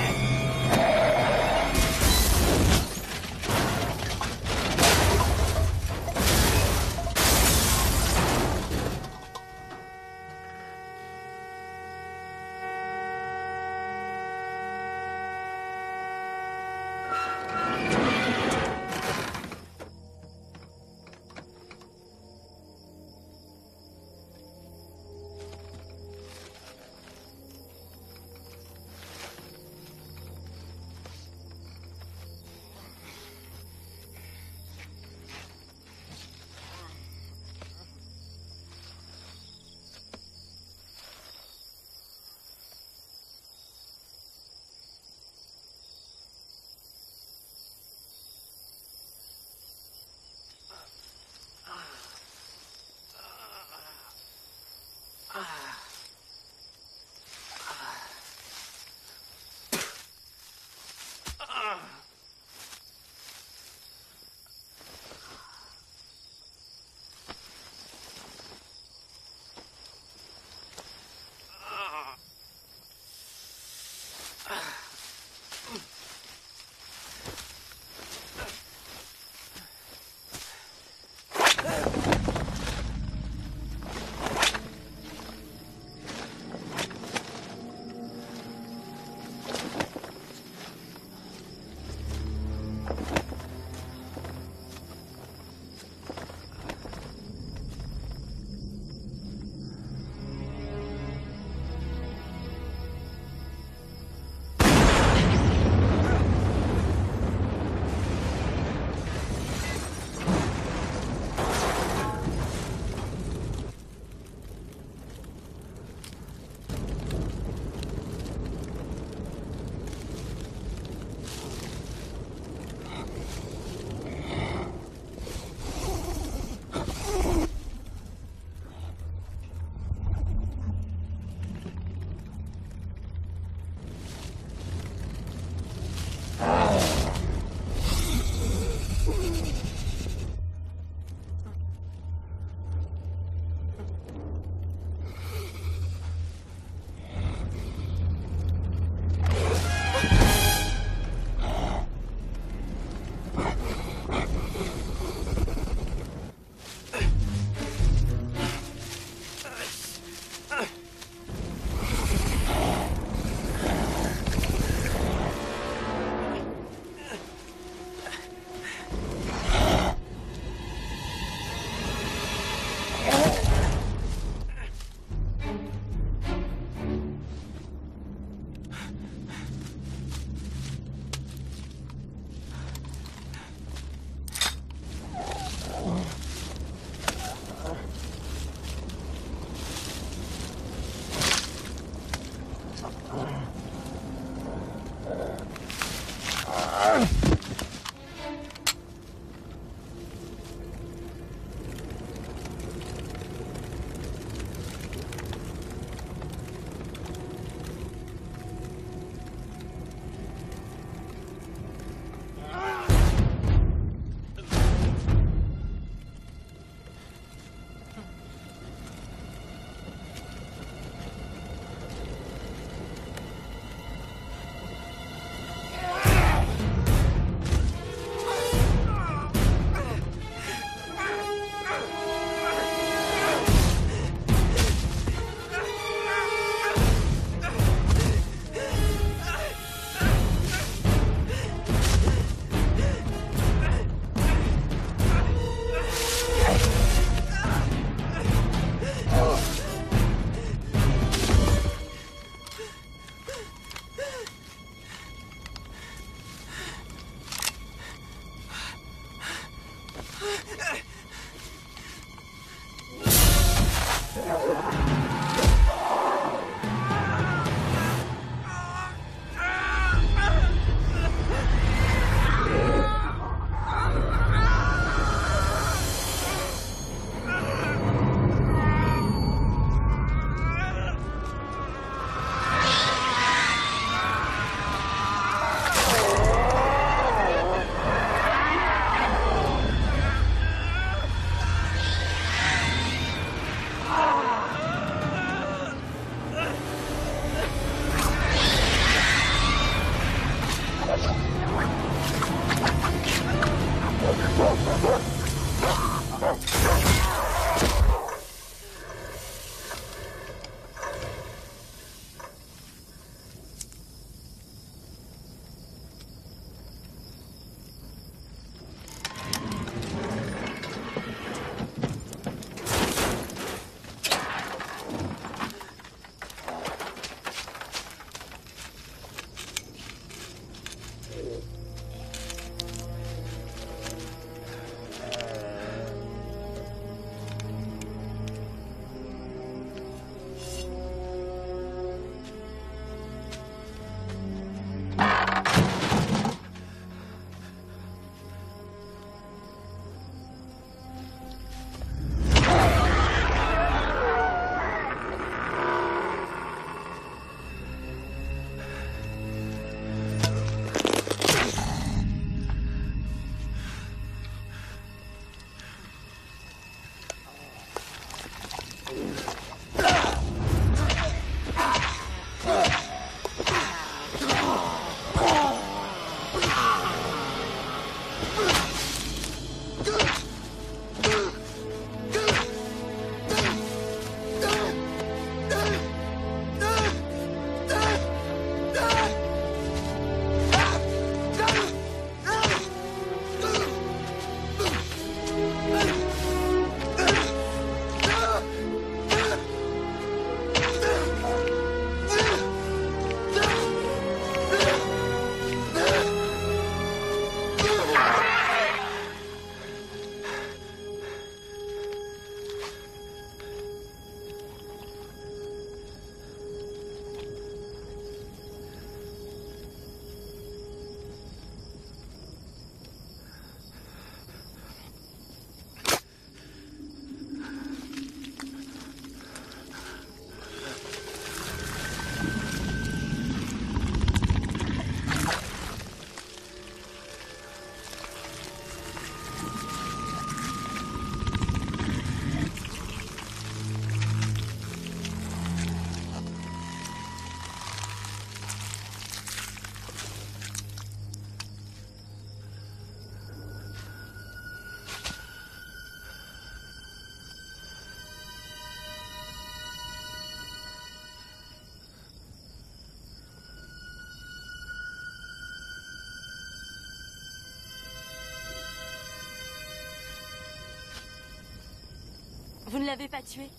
Vous ne l'avez pas tué?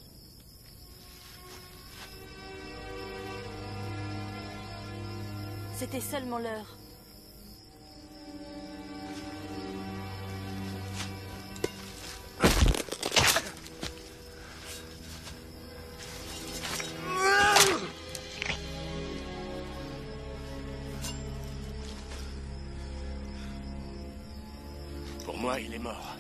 C'était seulement l'heure. Pour moi, il est mort.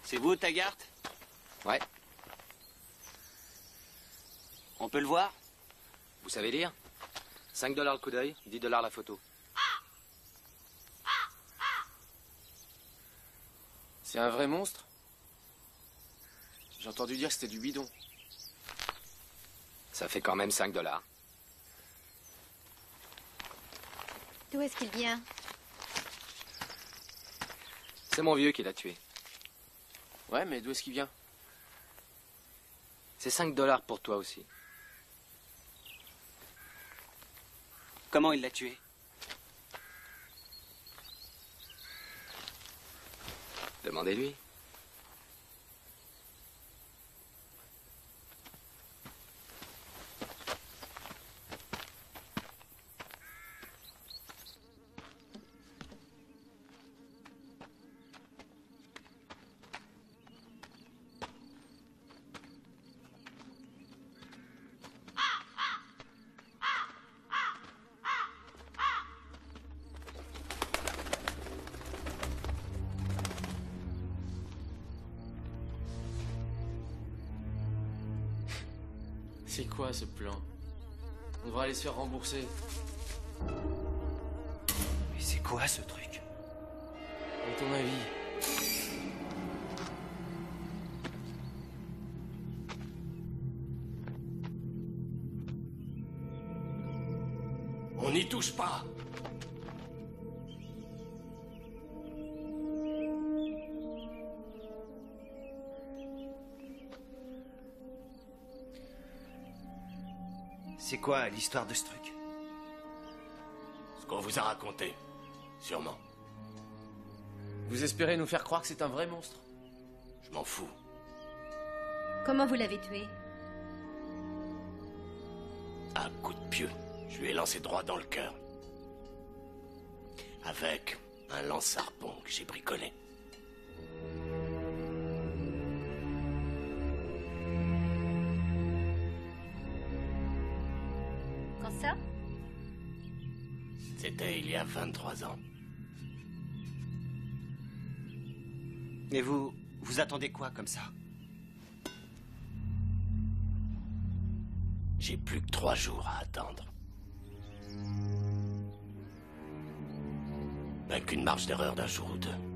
C'est vous, Taggart? Ouais. On peut le voir? Vous savez lire? 5 $ le coup d'œil, 10 $ la photo. C'est un vrai monstre? J'ai entendu dire que c'était du bidon. Ça fait quand même 5 $. D'où est-ce qu'il vient? C'est mon vieux qui l'a tué. Ouais, mais d'où est-ce qu'il vient? C'est 5 $ pour toi aussi. Comment il l'a tué? Demandez-lui. C'est quoi ce plan? On devrait aller se faire rembourser. Mais c'est quoi ce truc? À ton avis? On n'y touche pas. C'est quoi l'histoire de ce truc? Ce qu'on vous a raconté, sûrement. Vous espérez nous faire croire que c'est un vrai monstre? Je m'en fous. Comment vous l'avez tué? Un coup de pieu. Je lui ai lancé droit dans le cœur. Avec un lance-harpon que j'ai bricolé. Quand ça? C'était il y a 23 ans. Et vous attendez quoi comme ça? J'ai plus que 3 jours à attendre. Ben qu'une marge d'erreur d'un jour ou deux.